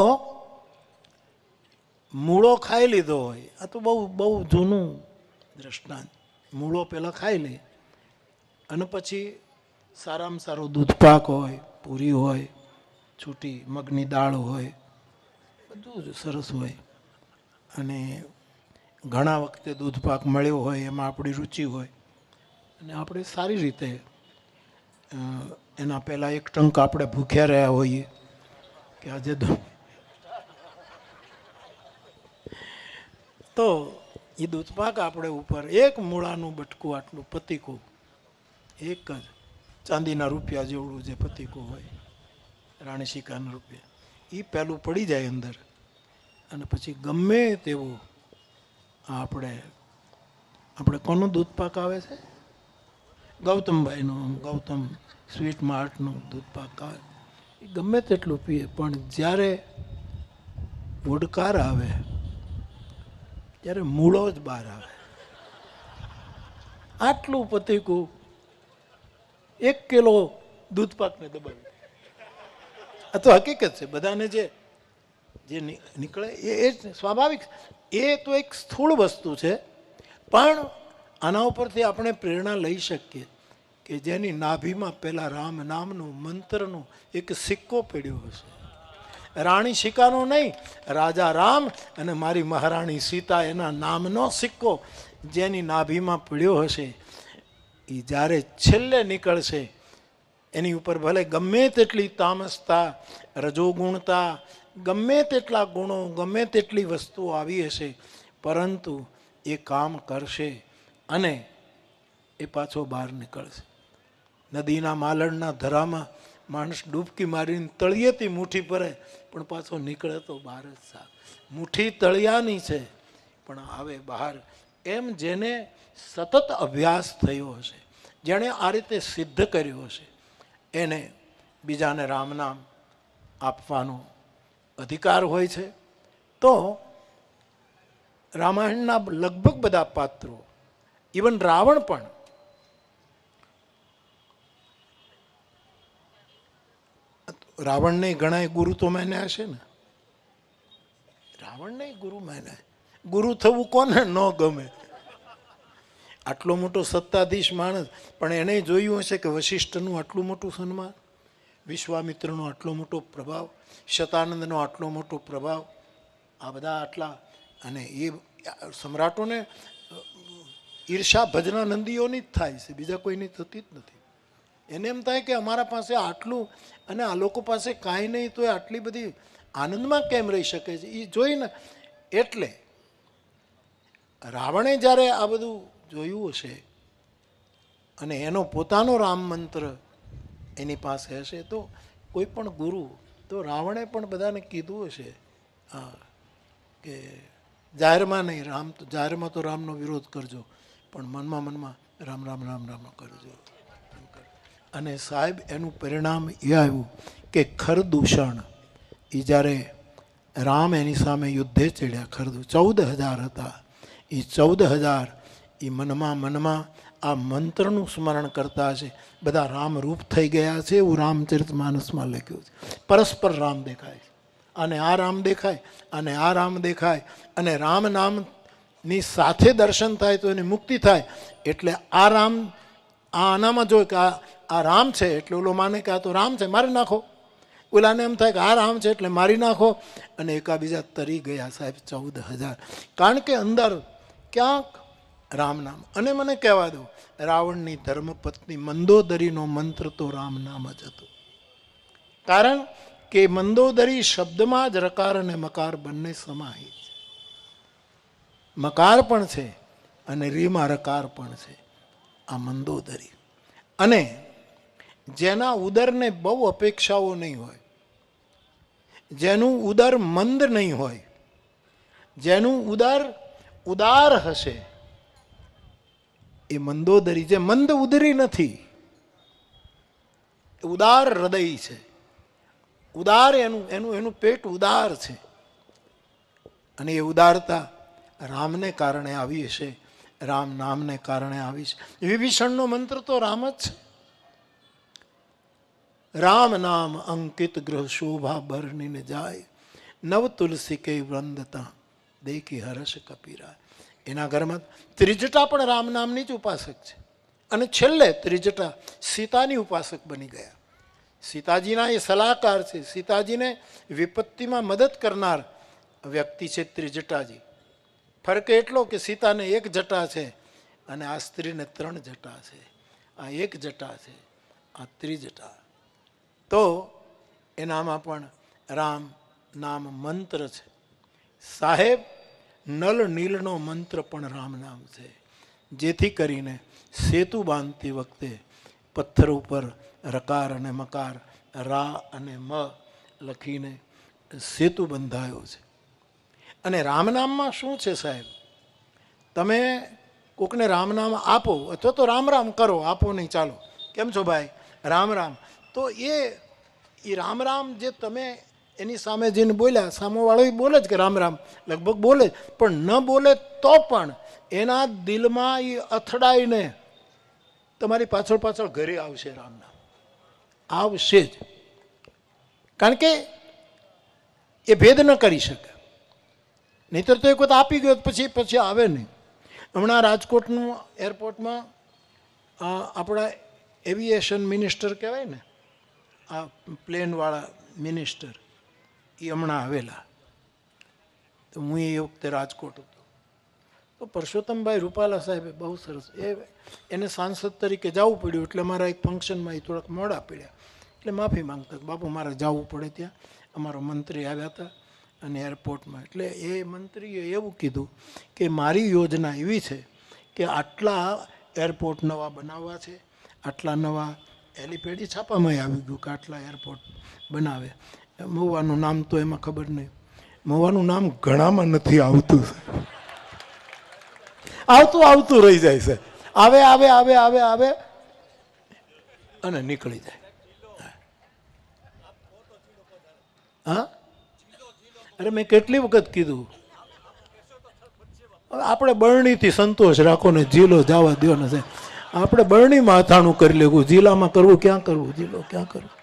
મૂળો ખાઈ લીધો હોય, આ તો બહુ બહુ જૂનું દ્રષ્ટાંત. મૂળો પહેલાં ખાઈ લે અને પછી સારામાં સારો દૂધપાક હોય, પૂરી હોય, છૂટી મગની દાળ હોય, બધું જ સરસ હોય, અને ઘણા વખતે દૂધપાક મળ્યો હોય, એમાં આપણી રુચિ હોય, અને આપણે સારી રીતે એના પહેલાં એક ટંક આપણે ભૂખ્યા રહ્યા હોઈએ કે આજે તો એ દૂધપાક આપણે ઉપર એક મૂળાનું બટકું આટલું પતીકું, એક જ ચાંદીના રૂપિયા જેવડું જે પતીકું હોય, રાણી સિક્કાના રૂપિયા, એ પહેલું પડી જાય અંદર, અને પછી ગમે તેવું આપણે કોનું દૂધપાક આવે છે? ગૌતમભાઈનું, ગૌતમ સ્વીટ માર્ટનું દૂધપાક આવે, એ ગમે તેટલું પીએ, પણ જ્યારે ઓડકાર આવે ત્યારે મૂળો જ બહાર આવે. આટલું પતીકું 1 કિલો દૂધપાકને દબાવી, આ તો હકીકત છે. બધાને જે નીકળે એ સ્વાભાવિક, એ તો એક સ્થૂળ વસ્તુ છે, પણ આના ઉપરથી આપણે પ્રેરણા લઈ શકીએ કે જેની નાભીમાં પહેલા રામ નામનું મંત્રનું એક સિક્કો પડ્યો હશે, રાણી સિક્કાનો નહીં, રાજા રામ અને મારી મહારાણી સીતા એના નામનો સિક્કો જેની નાભીમાં પડ્યો હશે, એ જ્યારે છેલ્લે નીકળશે એની ઉપર ભલે ગમે તેટલી તામસતા, રજોગુણતા, ગમે તેટલા ગુણો, ગમે તેટલી વસ્તુઓ આવી હશે, પરંતુ એ કામ કરશે અને એ પાછો બહાર નીકળશે. નદીના માલણના ધરામાં માણસ ડૂબકી મારીને તળિયેથી મુઠ્ઠી ભરે, પણ પાછો નીકળે તો બહાર જ સાફ. મુઠ્ઠી તળિયાની છે પણ આવે બહાર. એમ જેને સતત અભ્યાસ થયો હશે, જેણે આ રીતે સિદ્ધ કર્યો હશે, એને બીજાને રામ નામ આપવાનો અધિકાર હોય છે. તો રામાયણના લગભગ બધા પાત્રો, ઇવન રાવણ પણ, રાવણને ઘણા ગુરુ તો માન્યા હશે ને, રાવણને ગુરુ માન્યા. ગુરુ થવું કોને ન ગમે? આટલો મોટો સત્તાધીશ માણસ, પણ એને જોયું હશે કે વશિષ્ઠનું આટલું મોટું સન્માન, વિશ્વામિત્રનો આટલો મોટો પ્રભાવ, શતાનંદનો આટલો મોટો પ્રભાવ, આ બધા આટલા. અને એ સમ્રાટોને ઈર્ષા ભજના નંદીઓની જ થાય છે, બીજા કોઈની થતી જ નથી. એને એમ થાય કે અમારા પાસે આટલું અને આ લોકો પાસે કાંઈ નહીં, તો એ આટલી બધી આનંદમાં કેમ રહી શકે છે એ જોઈને. એટલે રાવણે જ્યારે આ બધું જોયું હશે અને એનો પોતાનો રામ મંત્ર એની પાસે હશે, તો કોઈ પણ ગુરુ, તો રાવણે પણ બધાને કીધું હશે કે જાહેરમાં નહીં, રામ તો જાહેરમાં તો રામનો વિરોધ કરજો, પણ મનમાં રામ રામ રામ રામ કરજો. અને સાહેબ એનું પરિણામ એ આવ્યું કે ખરદૂષણ, એ જ્યારે રામ એની સામે યુદ્ધે ચડ્યા, 14,000 હતા, એ 14,000 એ મનમાં આ મંત્રનું સ્મરણ કરતા હશે. બધા રામરૂપ થઈ ગયા છે, એવું રામચરિત માનસમાં લખ્યું છે. પરસ્પર રામ દેખાય છે, અને આ રામ દેખાય, અને આ રામ દેખાય, અને રામ નામની સાથે દર્શન થાય તો એની મુક્તિ થાય. એટલે આ રામ આનામાં જોઈ કે આ રામ છે, એટલે ઓલો માને કે આ તો રામ છે, મારી નાખો. ઓલાને એમ થાય કે આ રામ છે એટલે મારી નાખો, અને એકાબીજા તરી ગયા સાહેબ 14,000. કારણ કે અંદર ક્યાંક રામ નામ. અને મને કહેવા દો, રાવણની ધર્મપત્ની મંદોદરીનો મંત્ર તો રામ નામ જ હતું. કારણ કે મંદોદરી શબ્દમાં જ રકાર અને મકાર બંને સમાહિત છે. મકાર પણ છે અને રીમાં રકાર પણ છે, આ મંદોદરી. અને જેના ઉદરને બહુ અપેક્ષાઓ નહીં હોય, જેનું ઉદર મંદ નહીં હોય, જેનું ઉદર ઉદાર હશે, એ મંદોદરી. જે મંદ ઉદરી નથી, ઉદાર હૃદય છે. ઉદાર એનું પેટ ઉદાર છે. અને એ ઉદારતા રામને કારણે આવી હશે, રામ નામને કારણે આવી છે. વિભીષણનો મંત્ર તો રામ જ છે. રામ નામ અંકિત ગ્રહ શોભા બરનીને જાય, નવ તુલસી કે વૃંદતા દેખી હર્ષ કપીરાય. એના ઘરમાં ત્રિજટા પણ રામ નામની જ ઉપાસક છે. અને છેલ્લે ત્રિજટા સીતાની ઉપાસક બની ગયા. સીતાજીના એ સલાહકાર છે, સીતાજીને વિપત્તિમાં મદદ કરનાર વ્યક્તિ છે ત્રિજટાજી. ફરક એટલો કે સીતાને એક જટા છે અને આ સ્ત્રીને 3 જટા છે. આ એક જટા છે, આ ત્રિજટા. તો એનામાં પણ રામ નામ મંત્ર છે. સાહેબ, નલ નીલનો મંત્ર પણ રામ નામ છે. જેથી કરીને સેતુ બાંધતી વખતે પથ્થર ઉપર રકાર અને મકાર, રા અને મ લખીને સેતુ બંધાયો છે. અને રામનામમાં શું છે સાહેબ? તમે કોકને રામનામ આપો અથવા તો રામ રામ કરો, આપો નહીં ચાલો, કેમ છો ભાઈ, રામ રામ. તો એ રામ રામ જે તમે એની સામે જઈને બોલ્યા, સામેવાળો બોલે જ કે રામ રામ, લગભગ બોલે જ, પણ ન બોલે તો પણ એના દિલમાં એ અથડાઈને તમારી પાછળ પાછળ ઘરે આવશે રામ નામ, આવશે જ. કારણ કે એ ભેદ ન કરી શકે. નહીંતર તો એક વખત આપી ગયો પછી આવે નહીં. હમણાં રાજકોટનું એરપોર્ટમાં આપણા એવિએશન મિનિસ્ટર કહેવાય ને, આ પ્લેનવાળા મિનિસ્ટર, એ હમણાં આવેલા. તો હું એ વખતે રાજકોટ હતો. તો પરસોત્તમભાઈ રૂપાલા સાહેબે બહુ સરસ, એને સાંસદ તરીકે જવું પડ્યું એટલે મારા એક ફંક્શનમાં એ થોડાક મોડા પડ્યા એટલે માફી માંગતા, બાપુ મારે જવું પડે ત્યાં, અમારો મંત્રી આવ્યા હતા અને એરપોર્ટમાં. એટલે એ મંત્રીએ એવું કીધું કે મારી યોજના એવી છે કે આટલા એરપોર્ટ નવા બનાવવા છે, આટલા નવા હેલિપેડ, છાપામાં આવી ગયું કે આટલા એરપોર્ટ બનાવે. મહુવાનું નામ તો એમાં ખબર નહીં, મહુવાનું નામ ઘણામાં નથી આવતું, આવતું રહી જાય છે, આવે આવે આવે આવે આવે અને નીકળી જાય. હા, અરે મેં કેટલી વખત કીધું, આપણે બરણીથી સંતોષ રાખો ને, જિલ્લો જવા દો ને. આપણે બરણીમાં અથાણું કરી લેવું, જિલ્લામાં કરવું ક્યાં કરવું, જિલ્લો ક્યાં કરવું?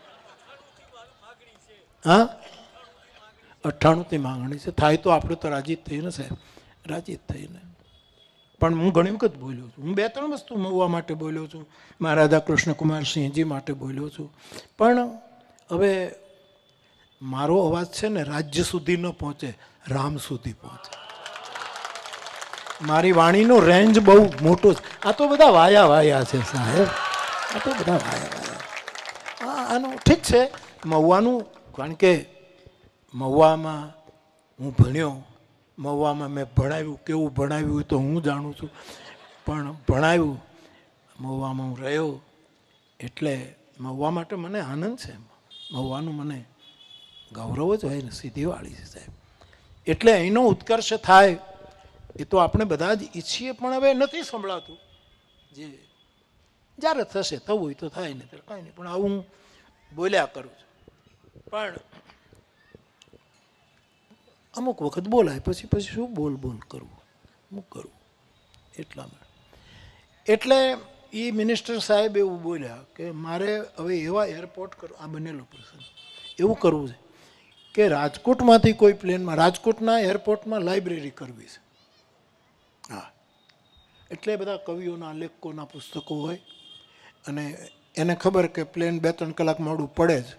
હા, 98ની માંગણી છે, થાય તો આપણે તો રાજી જ થઈને સાહેબ, રાજી જ થઈને. પણ હું ઘણી વખત બોલ્યો છું, હું 2-3 વસ્તુ મહુવા માટે બોલ્યો છું, મહારાજા કૃષ્ણકુમારસિંહજી માટે બોલ્યો છું. પણ હવે મારો અવાજ છે ને રાજ્ય સુધી ન પહોંચે, રામ સુધી પહોંચે. મારી વાણીનો રેન્જ બહુ મોટો છે. આ તો બધા વાયા છે સાહેબ, આ તો બધા વાયા. આનું ઠીક છે મહુવાનું, કારણ કે મહુવામાં હું ભણ્યો, મહુવામાં મેં ભણાવ્યું, કેવું ભણાવ્યું તો હું જાણું છું, પણ ભણાવ્યું મહુવામાં હું રહ્યો, એટલે મહુવા માટે મને આનંદ છે. મહુવાનું મને ગૌરવ જ હોય ને, સીધી વાળી છે સાહેબ. એટલે અહીંનો ઉત્કર્ષ થાય એ તો આપણે બધા જ ઈચ્છીએ, પણ હવે નથી સંભળાતું. જે જ્યારે થશે થવું હોય તો થાય, નહીં તો કાંઈ નહીં. પણ આવું હું બોલ્યા કરું છું. પણ અમુક વખત બોલાય, પછી શું બોલ કરવું, હું કરવું એટલા માટે. એટલે એ મિનિસ્ટર સાહેબ એવું બોલ્યા કે મારે હવે એવા એરપોર્ટ કરો, આ બનેલો પ્રસંગ એવું કરવું છે કે રાજકોટમાંથી કોઈ પ્લેનમાં રાજકોટના એરપોર્ટમાં લાઇબ્રેરી કરવી છે. હા, એટલે બધા કવિઓના, લેખકોના પુસ્તકો હોય, અને એને ખબર કે પ્લેન 2-3 કલાક મોડું પડે જ,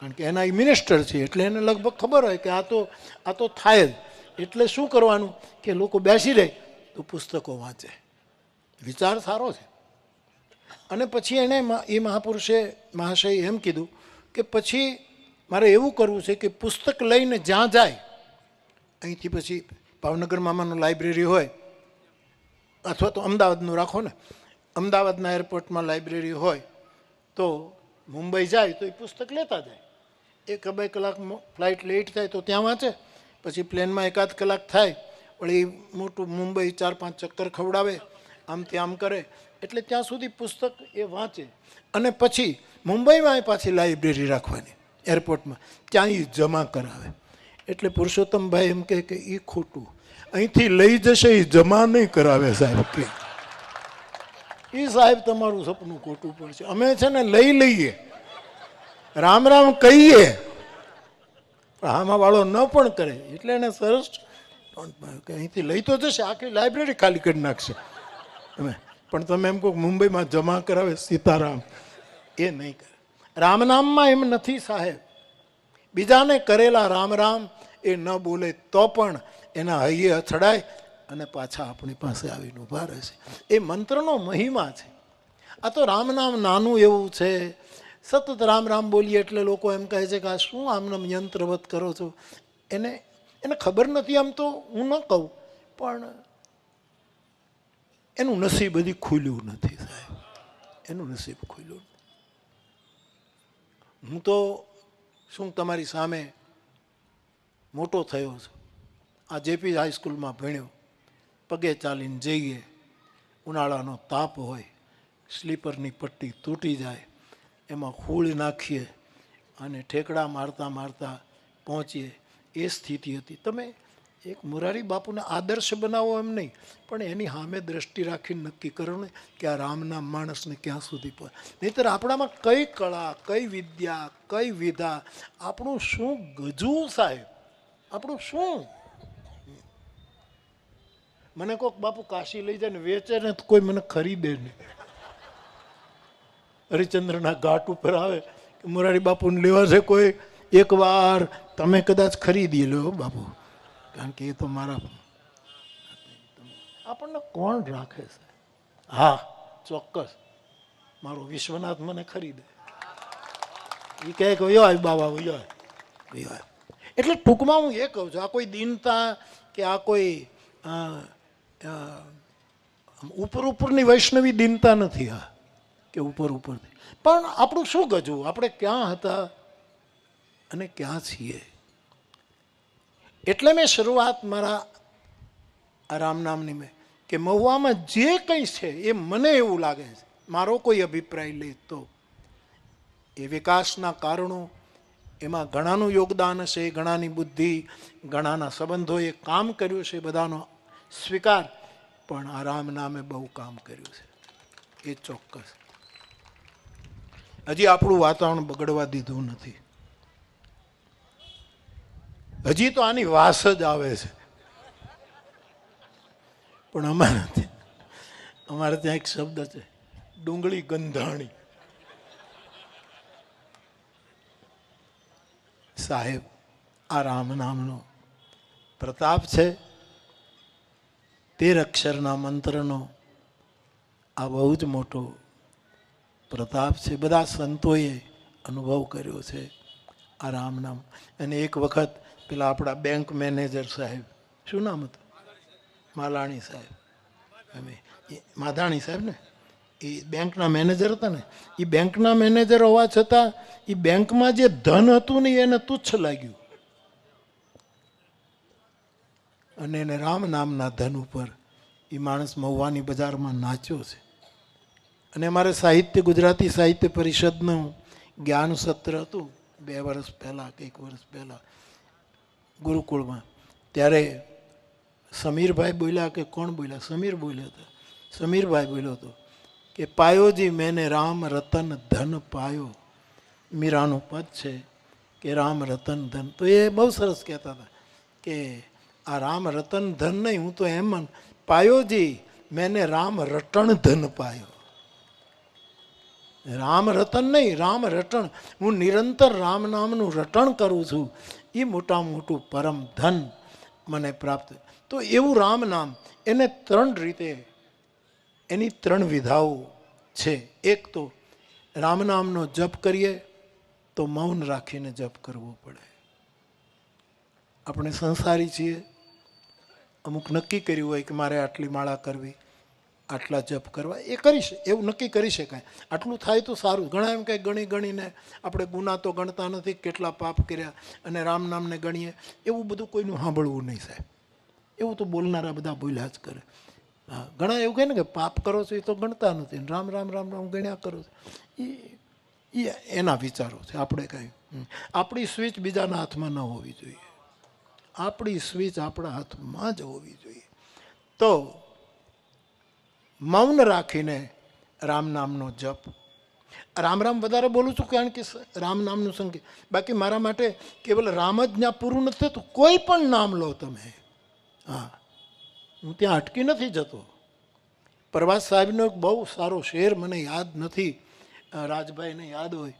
કારણ કે એના એ મિનિસ્ટર છે, એટલે એને લગભગ ખબર હોય કે આ તો થાય જ. એટલે શું કરવાનું કે લોકો બેસી રહે તો પુસ્તકો વાંચે. વિચાર સારો છે. અને પછી એણે એ મહાશય એમ કીધું કે પછી મારે એવું કરવું છે કે પુસ્તક લઈને જ્યાં જાય, અહીંથી પછી ભાવનગર મામાનું લાઇબ્રેરી હોય, અથવા તો અમદાવાદનું રાખો ને, અમદાવાદના એરપોર્ટમાં લાઇબ્રેરી હોય, તો મુંબઈ જાય તો એ પુસ્તક લેતા જાય. 1-2 કલાક ફ્લાઇટ લેટ થાય તો ત્યાં વાંચે, પછી પ્લેનમાં 1-8 કલાક થાય, વળી મોટું મુંબઈ 4-5 ચક્કર ખવડાવે, આમથી આમ કરે, એટલે ત્યાં સુધી પુસ્તક એ વાંચે. અને પછી મુંબઈમાં પાછી લાઇબ્રેરી રાખવાની એરપોર્ટમાં, ત્યાં એ જમા કરાવે. એટલે પુરુષોત્તમભાઈ એમ કહે કે એ ખોટું, અહીંથી લઈ જશે એ જમા નહીં કરાવે સાહેબ કે એ સાહેબ તમારું સપનું ખોટું પડશે. અમે છે ને લઈ લઈએ, રામ રામ કહીએ, આમાં વાળો ન પણ કરે એટલે એને સરસ કે અહીંથી લઈ તો જશે, આખી લાઇબ્રેરી ખાલી કરી નાખશે તમે, પણ તમે એમ કહો મુંબઈમાં જમા કરાવે સીતારામ, એ નહીં કરે. રામ નામમાં એમ નથી સાહેબ, બીજાને કરેલા રામ રામ એ ન બોલે તો પણ એના હૈયે અથડાય અને પાછા આપણી પાસે આવીને ઊભા રહેશે. એ મંત્રનો મહિમા છે. આ તો રામ નામ નાનું એવું છે, સતત રામ રામ બોલીએ એટલે લોકો એમ કહે છે કે આ શું આમને યંત્રવત કરો છો. એને ખબર નથી, આમ તો હું ન કહું, પણ એનું નસીબ હજી ખુલ્યું નથી સાહેબ, એનું નસીબ ખુલ્યું. હું તો શું તમારી સામે મોટો થયો છું, આ જેપી હાઈસ્કૂલમાં ભણ્યો, પગે ચાલીને જઈએ, ઉનાળાનો તાપ હોય, સ્લીપરની પટ્ટી તૂટી જાય, એમાં હૂળ નાખીએ અને ઠેકડા મારતા મારતા પહોંચીએ, એ સ્થિતિ હતી. તમે એક મોરારી બાપુને આદર્શ બનાવો એમ નહીં, પણ એની સામે દ્રષ્ટિ રાખીને નક્કી કરો ને કે આ રામના માણસને ક્યાં સુધી પહોંચે. નહીંતર આપણામાં કઈ કળા, કઈ વિદ્યા, કઈ વિધા, આપણું શું ગજવું સાહેબ, આપણું શું. મને કોઈક બાપુ કાશી લઈ જાય ને વેચે ને તો કોઈ મને ખરીદે નહીં. હરિચંદ્રના ઘાટ ઉપર આવે કે મોરારી બાપુને લેવા છે કોઈ, એક વાર તમે કદાચ ખરીદી લો બાપુ, કારણ કે એ તો મારા, આપણને કોણ રાખે છે. હા ચોક્કસ મારો વિશ્વનાથ મને ખરીદે, એ કહે કે વયો આવ બાબા વયો આવ. એટલે ટૂંકમાં હું એ કહું છું, આ કોઈ દીનતા કે આ કોઈ ઉપર ઉપરની વૈષ્ણવી દીનતા નથી, આ કે ઉપર ઉપરથી, પણ આપણું શું ગજવું, આપણે ક્યાં હતા અને ક્યાં છીએ. એટલે મેં શરૂઆત મારા આ રામ નામની મેં કે મહુવામાં જે કંઈ છે એ મને એવું લાગે છે, મારો કોઈ અભિપ્રાય લે તો એ વિકાસના કારણો, એમાં ઘણાનું યોગદાન હશે, ઘણાની બુદ્ધિ, ઘણાના સંબંધોએ કામ કર્યું છે, બધાનો સ્વીકાર, પણ આ રામ નામે બહુ કામ કર્યું છે એ ચોક્કસ. હજી આપણું વાતાવરણ બગડવા દીધું નથી, હજી તો આની વાસ જ આવે છે. પણ અમારે ત્યાં એક શબ્દ છે, ડુંગળી ગંધાણી. સાહેબ આ રામ નામનો પ્રતાપ છે, 13 અક્ષરના મંત્રનો આ બહુ જ મોટો પ્રતાપ છે. બધા સંતોએ અનુભવ કર્યો છે આ રામ નામ. અને એક વખત પેલા આપણા બેંક મેનેજર સાહેબ, શું નામ હતું, માલાણી સાહેબ, માધાણી સાહેબ ને, એ બેંકના મેનેજર હતા ને, એ બેંકના મેનેજર હોવા છતાં એ બેંકમાં જે ધન હતું ને એને તુચ્છ લાગ્યું, અને એને રામ નામના ધન ઉપર એ માણસ મહુવાની બજારમાં નાચ્યો છે. અને અમારે સાહિત્ય, ગુજરાતી સાહિત્ય પરિષદનું જ્ઞાન સત્ર હતું 2 વર્ષ પહેલાં કે 1 વર્ષ પહેલાં ગુરુકુળમાં, ત્યારે સમીરભાઈ બોલ્યા કે કોણ બોલ્યા, સમીર બોલ્યા હતા, સમીરભાઈ બોલ્યો હતો કે પાયોજી મેને રામ રતન ધન પાયો. મીરાનું પદ છે કે રામ રતન ધન. તો એ બહુ સરસ કહેતા હતા કે આ રામ રતન ધન નહીં, હું તો એમ પાયોજી મેને રામ રટણ ધન પાયો. રામ રતન નહીં, રામ રટણ. હું નિરંતર રામ નામનું રટણ કરું છું, એ મોટામાં મોટું પરમ ધન મને પ્રાપ્ત. તો એવું રામ નામ, એને 3 રીતે, એની 3 વિધાઓ છે. એક તો રામ નામનો જપ કરીએ તો મૌન રાખીને જપ કરવો પડે. આપણે સંસારી છીએ, અમુક નક્કી કર્યું હોય કે મારે આટલી માળા કરવી, આટલા જપ કરવા, એ એવું નક્કી કરી શકાય. આટલું થાય તો સારું. ઘણા એમ કંઈ ગણીને આપણે ગુના તો ગણતા નથી, કેટલા પાપ કર્યા અને રામ નામને ગણીએ, એવું બધું કોઈનું સાંભળવું નહીં સાહેબ. એવું તો બોલનારા બધા બોલ્યા જ કરે. હા, ઘણા એવું કહે ને કે પાપ કરો છો એ તો ગણતા નથી, રામ રામ રામ રામ ગણ્યા કરો છો, એ એના વિચારો છે. આપણે કાંઈ આપણી સ્વિચ બીજાના હાથમાં ન હોવી જોઈએ. આપણી સ્વિચ આપણા હાથમાં જ હોવી જોઈએ. તો મૌન રાખીને રામ નામનો જપ. રામ રામ વધારે બોલું છું કારણ કે રામ નામનું સંકેત. બાકી મારા માટે કેવલ રામ જ ત્યાં પૂરું નથી થતું. કોઈ પણ નામ લો તમે. હા, હું ત્યાં અટકી નથી જતો. પ્રભાસ સાહેબનો એક બહુ સારો શેર મને યાદ નથી, રાજભાઈને યાદ હોય,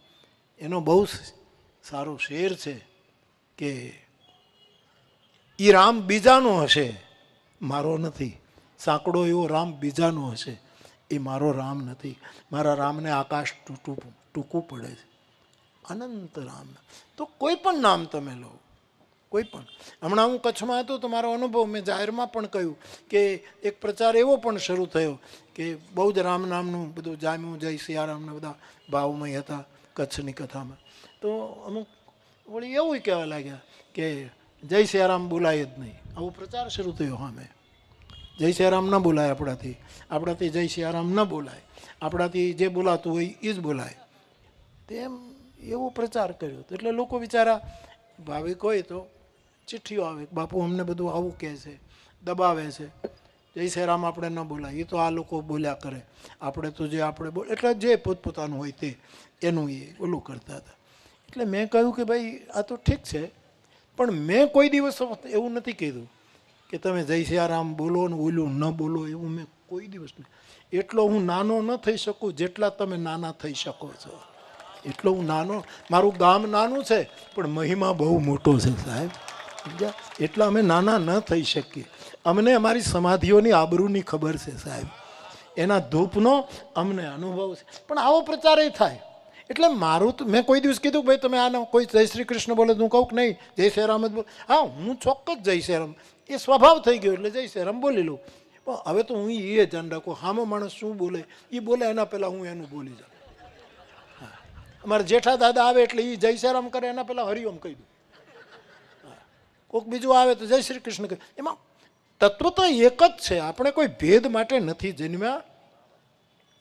એનો બહુ સારો શેર છે કે એ રામ બીજાનો હશે, મારો નથી. સાંકડો એવો રામ બીજાનો હશે, એ મારો રામ નથી. મારા રામને આકાશ ટૂંકું પડે છે. અનંત રામ. તો કોઈ પણ નામ તમે લો, કોઈ પણ. હમણાં હું કચ્છમાં હતો તો મારો અનુભવ મેં જાહેરમાં પણ કહ્યું કે એક પ્રચાર એવો પણ શરૂ થયો કે બહુ જ રામ નામનું બધું જામ્યું, જય સિયારામના બધા ભાવમય હતા કચ્છની કથામાં. તો અમુક વળી એવું કહેવા લાગ્યા કે જય સિયારામ બોલાય જ નહીં. આવો પ્રચાર શરૂ થયો. હા, મેં જય સિયારામ ન બોલાય આપણાથી જય સિયારામ ન બોલાય, આપણાથી જે બોલાતું હોય એ જ બોલાય. તેમ એવો પ્રચાર કર્યો. એટલે લોકો બિચારા ભાવિક હોય તો ચિઠ્ઠીઓ આવે, બાપુ અમને બધું આવું કહે છે, દબાવે છે, જય સિયારામ આપણે ન બોલાય, એ તો આ લોકો બોલ્યા કરે, આપણે તો જે આપણે બોલ, એટલે જે પોતપોતાનું હોય તે એનું એ ઓલું કરતા હતા. એટલે મેં કહ્યું કે ભાઈ આ તો ઠીક છે, પણ મેં કોઈ દિવસ એવું નથી કીધું કે તમે જય સિયારામ બોલો ને ઓલું ન બોલો, એવું મેં કોઈ દિવસ નહીં. એટલો હું નાનો ન થઈ શકું જેટલા તમે નાના થઈ શકો છો. એટલો હું નાનો, મારું ગામ નાનું છે પણ મહિમા બહુ મોટો છે સાહેબ. એટલા અમે નાના ન થઈ શકીએ. અમને અમારી સમાધિઓની આબરૂની ખબર છે સાહેબ, એના ધૂપનો અમને અનુભવ છે. પણ આવો પ્રચાર એ થાય. એટલે મારું તો મેં કોઈ દિવસ કીધું ભાઈ તમે આનો કોઈ જય શ્રી કૃષ્ણ બોલે તો હું કહું કે નહીં જય સિયારામ જ બોલ. હા, હું ચોક્કસ જય સિયારામ, એ સ્વભાવ થઈ ગયો એટલે જય સિયારામ બોલી લઉં. પણ હવે તો હું એ ધ્યાન રાખું સામો માણસ શું બોલે, એ બોલે એના પહેલાં હું એનું બોલી જાઉં. હા, અમારા જેઠા દાદા આવે એટલે એ જય સિયારામ કરે એના પહેલાં હરિઓમ કહી દઉં. કોઈક બીજું આવે તો જય શ્રી કૃષ્ણ કહે. એમાં તત્વ તો એક જ છે. આપણે કોઈ ભેદ માટે નથી જન્મ્યા.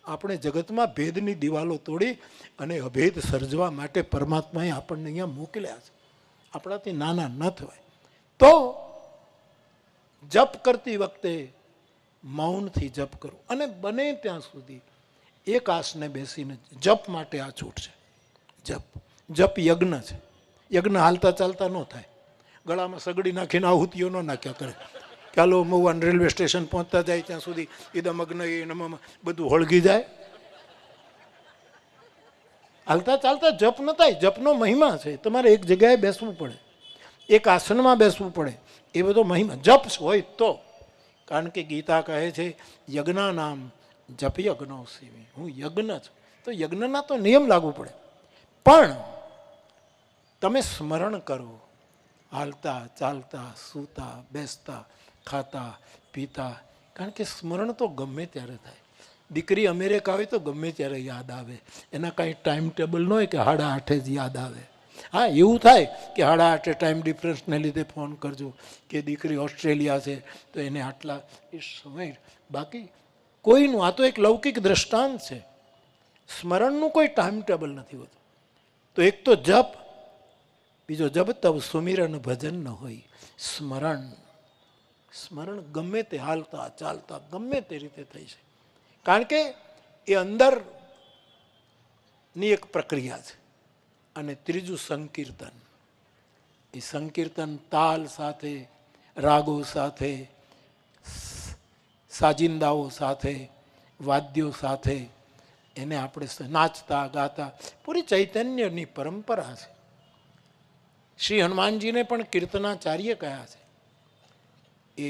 આપણે જગતમાં ભેદની દિવાલો તોડી અને અભેદ સર્જવા માટે પરમાત્માએ આપણને અહીંયા મોકલ્યા છે. આપણાથી નાના ન થવાય. તો જપ કરતી વખતે મૌનથી જપ કરો અને બને ત્યાં સુધી એક આસને બેસીને જપ માટે આ છૂટ છે. જપ યજ્ઞ છે. યજ્ઞ હાલતા ચાલતા ન થાય. ગળામાં સગડી નાખીને આહુતિઓ ન નાખ્યા કરે. ચાલો મહુવાન રેલવે સ્ટેશન પહોંચતા જાય ત્યાં સુધી ઈદમગ્ન એનામાં બધું હળગી જાય. હાલતા ચાલતા જપ ન થાય. જપનો મહિમા છે. તમારે એક જગ્યાએ બેસવું પડે, એક આસનમાં બેસવું પડે, એ બધો મહિમા જપ હોય તો. કારણ કે ગીતા કહે છે યજ્ઞ નામ જપ યજ્ઞો સેવી. હું યજ્ઞ છું તો યજ્ઞના તો નિયમ લાગુ પડે. પણ તમે સ્મરણ કરો હાલતા ચાલતા સૂતા બેસતા ખાતા પીતા. કારણ કે સ્મરણ તો ગમે ત્યારે થાય. દીકરી અમેરિકા હોય તો ગમે ત્યારે યાદ આવે. એના કાંઈ ટાઈમ ટેબલ ન હોય કે 8:30 જ યાદ આવે. હા, એવું થાય કે 8:30 ટાઈમ ડિફરન્સને લીધે ફોન કરજો, કે દીકરી ઓસ્ટ્રેલિયા છે તો એને આટલા એ સમય. બાકી કોઈનું આ તો એક લૌકિક દ્રષ્ટાંત છે. સ્મરણનું કોઈ ટાઈમ ટેબલ નથી હોતું. તો એક તો જપ, બીજો જપ તબ સુમિરન ભજન ન હોય. સ્મરણ ગમે તે હાલતા ચાલતા ગમે તે રીતે થઈ છે. કારણ કે એ અંદરની એક પ્રક્રિયા છે. અને ત્રીજું સંકીર્તન. એ સંકીર્તન તાલ સાથે, રાગો સાથે, સાજિંદાઓ સાથે, વાદ્યો સાથે એને આપણે નાચતા ગાતા પૂરી ચૈતન્યની પરંપરા છે. શ્રી હનુમાનજીને પણ કીર્તનાચાર્ય કયા છે. એ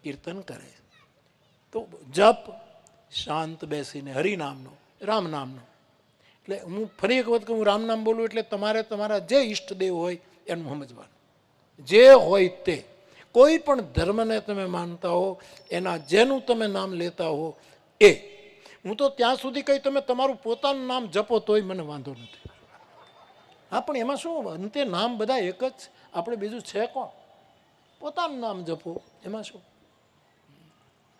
કીર્તન કરે. તો જપ શાંત બેસીને હરિનામનો, રામ નામનો. એટલે હું ફરી એક વખત કહું, રામ નામ બોલું એટલે તમારે તમારા જે ઈષ્ટદેવ હોય એનું સમજવાનું. જે હોય તે, કોઈ પણ ધર્મને તમે માનતા હો એના જેનું તમે નામ લેતા હો એ. હું તો ત્યાં સુધી કહી તમે તમારું પોતાનું નામ જપો તોય મને વાંધો નથી. હા, પણ એમાં શું અંતે નામ બધા એક જ. આપણે બીજું છે કોણ? પોતાનું નામ જપો, એમાં શું?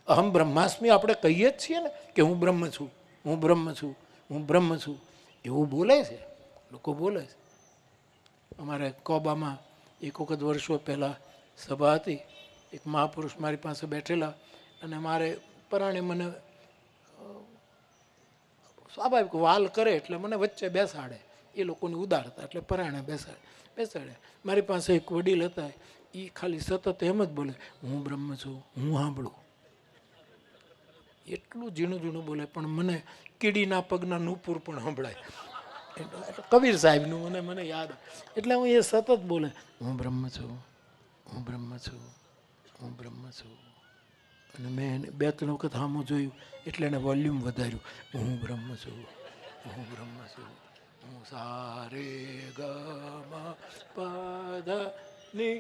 અહમ બ્રહ્માસ્મિ આપણે કહીએ જ છીએ ને કે હું બ્રહ્મ છું, હું બ્રહ્મ છું, હું બ્રહ્મ છું. એવું બોલે છે, લોકો બોલે છે. અમારે કોબામાં એક વખત વર્ષો પહેલાં સભા હતી, એક મહાપુરુષ મારી પાસે બેઠેલા અને મારે પરાણે મને સ્વાભાવિક વાલ કરે એટલે મને વચ્ચે બેસાડે, એ લોકોની ઉદારતા એટલે પરાણે બેસાડે. મારી પાસે એક વડીલ હતા, એ ખાલી સતત એમ જ બોલે, હું બ્રહ્મ છું, હું સાંભળું. એટલું ઝીણું ઝીણું બોલે પણ મને કીડીના પગના નૂપુર પણ સંભળાય. એટલે કબીર સાહેબનું મને યાદ, એટલે હું એ સતત બોલે, હું બ્રહ્મ છું, હું બ્રહ્મ છું, હું બ્રહ્મ છું. અને મેં એને 2-3 વખત સામું જોયું એટલે એને વોલ્યુમ વધાર્યું, હું બ્રહ્મ છું, હું બ્રહ્મ છું, હું સારે ગ મ પદ ની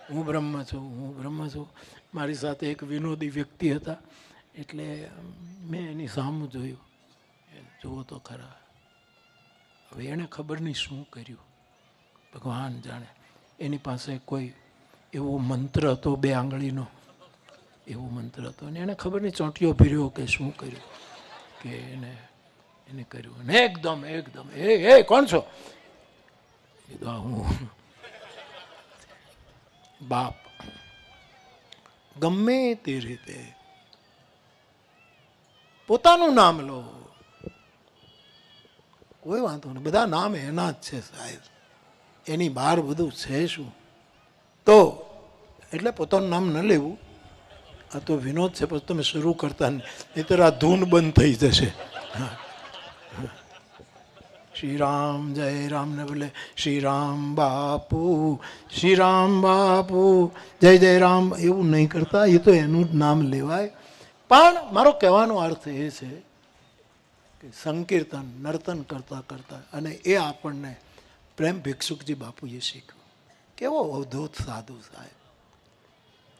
હું બ્રહ્મ છું, હું બ્રહ્મ છું. મારી સાથે એક વિનોદી વ્યક્તિ હતા, એટલે મેં એની સામું જોયું, જુઓ તો ખરા. હવે એણે ખબર નહીં શું કર્યું, ભગવાન જાણે. એની પાસે કોઈ એવો મંત્ર હતો 2 આંગળીનો, એવો મંત્ર હતો, અને એને ખબર નહીં ચોંટીઓ ભર્યો કે શું કર્યું, કે એને કર્યું. અને એકદમ એ કોણ છો? કીધું હું બાપ. ગમે તે રીતે પોતાનું નામ લો, કોઈ વાંધો નહીં, બધા નામ એના જ છે સાહેબ, એની બહાર બધું છે શું? તો એટલે પોતાનું નામ ન લેવું. આ તો વિનોદ છે, પછી તમે શરૂ કરતા નહીતર આ ધૂન બંધ થઈ જશે. શ્રી રામ જય રામ ને બોલે શ્રી રામ બાપુ, શ્રી રામ બાપુ, જય જય રામ, એવું નહીં કરતા. એ તો એનું જ નામ લેવાય. પણ મારો કહેવાનો અર્થ એ છે કે સંકીર્તન નર્તન કરતા કરતા, અને એ આપણને પ્રેમ ભિક્ષુકજી બાપુએ શીખ્યું. કેવો અવધૂત સાધુ સાહેબ,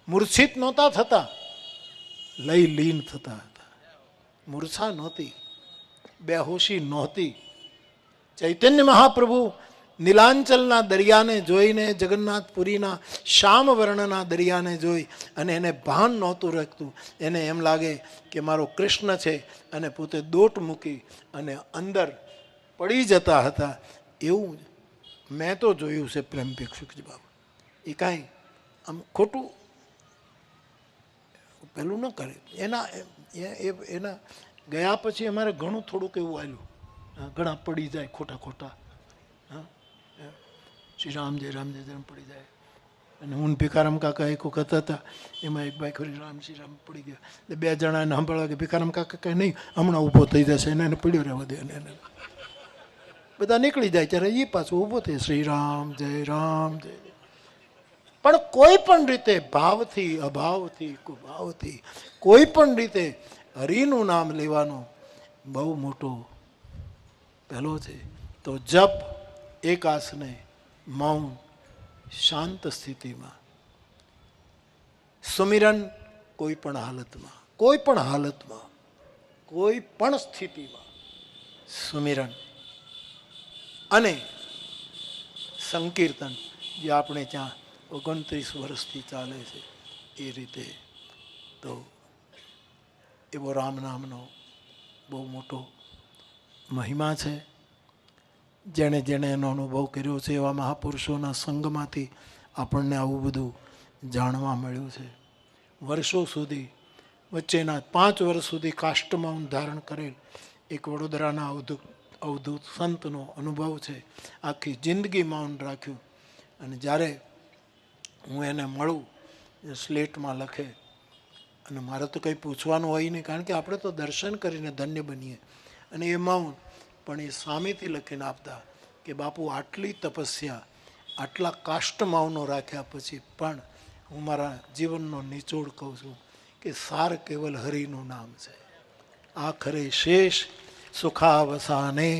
મૂર્છિત નહોતા થતા, લઈ લીન થતા હતા. મૂર્છા નહોતી, બેહોશી નહોતી. ચૈતન્ય મહાપ્રભુ નીલાંચલના દરિયાને જોઈને, જગન્નાથપુરીના શ્યામ વર્ણના દરિયાને જોઈ અને એને ભાન નહોતું રાખતું. એને એમ લાગે કે મારો કૃષ્ણ છે, અને પોતે દોટ મૂકી અને અંદર પડી જતા હતા. એવું મેં તો જોયું છે પ્રેમ ભિક્ષુકજી બાબુ. એ કાંઈ આમ ખોટું પેલું ન કરે. એના ગયા પછી અમારે ઘણું થોડુંક એવું આવ્યું, ઘણા પડી જાય ખોટા. હા, શ્રી રામ જય રામ જય રામ પડી જાય. અને હું ભિખારામ કાકા એક વખત હતા, એમાં એક ભાઈ ખરી રામ શ્રી રામ પડી ગયા. એટલે 2 જણા એને સાંભળવા કે ભિખારામ કાકા કંઈ નહીં, હમણાં ઊભો થઈ જશે, એને પડ્યો રહેવા દે. એને બધા નીકળી જાય ત્યારે એ પાછું ઊભો થાય, શ્રી રામ જય રામ જય. પણ કોઈ પણ રીતે ભાવથી, અભાવથી, કુભાવથી, કોઈ પણ રીતે હરિનું નામ લેવાનો બહુ મોટો પહેલો છે. તો જપ એક આસને, મૌન શાંત સ્થિતિમાં, સુમિરન કોઈ પણ હાલતમાં, કોઈ પણ સ્થિતિમાં સુમિરન, અને સંકીર્તન જે આપણે ત્યાં 29 વર્ષથી ચાલે છે એ રીતે. તો એવો રામ નામનો બહુ મોટો મહિમા છે. જેણે એનો અનુભવ કર્યો છે એવા મહાપુરુષોના સંગમાંથી આપણને આવું બધું જાણવા મળ્યું છે. વર્ષો સુધી, વચ્ચેના 5 વર્ષ સુધી કાષ્ટમૌન ધારણ કરેલ એક વડોદરાના અવધૂત સંતનો અનુભવ છે. આખી જિંદગી મૌન રાખ્યું. અને જ્યારે હું એને મળું, સ્લેટમાં લખે, અને મારે તો કંઈ પૂછવાનું હોય નહીં, કારણ કે આપણે તો દર્શન કરીને ધન્ય બનીએ. અને એ મૌન પણ એ સામેથી લખીને આપતા કે બાપુ આટલી તપસ્યા, આટલા કાષ્ટમૌનો રાખ્યા પછી પણ હું મારા જીવનનો નિચોડ કહું છું કે સાર કેવલ હરિનું નામ છે. આખરે શેષ સુખાવસાને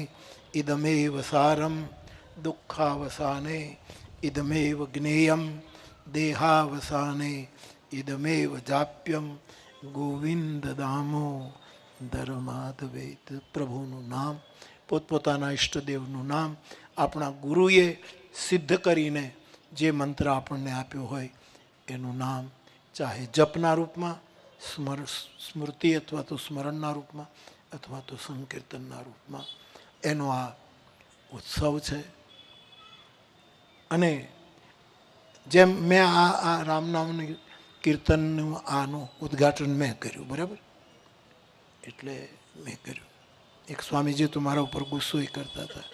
ઇદમેવ સારમ, દુઃખાવસાને ઇદમેવ જ્ઞેયમ, દેહાવસાને ઇદમેવ જાપ્યમ, ગોવિંદ દામો ધર્માધવે. પ્રભુનું નામ, પોતપોતાના ઈષ્ટદેવનું નામ, આપણા ગુરુએ સિદ્ધ કરીને જે મંત્ર આપણને આપ્યો હોય એનું નામ, ચાહે જપના રૂપમાં, સ્મૃતિ અથવા તો સ્મરણના રૂપમાં, અથવા તો સંકીર્તનના રૂપમાં, એનો આ ઉત્સવ છે. અને જેમ મેં આ રામનામનું કીર્તનનું આનું ઉદ્ઘાટન મેં કર્યું, બરાબર? એટલે મેં કર્યું. એક સ્વામીજી તો મારા ઉપર ગુસ્સો કરતા હતા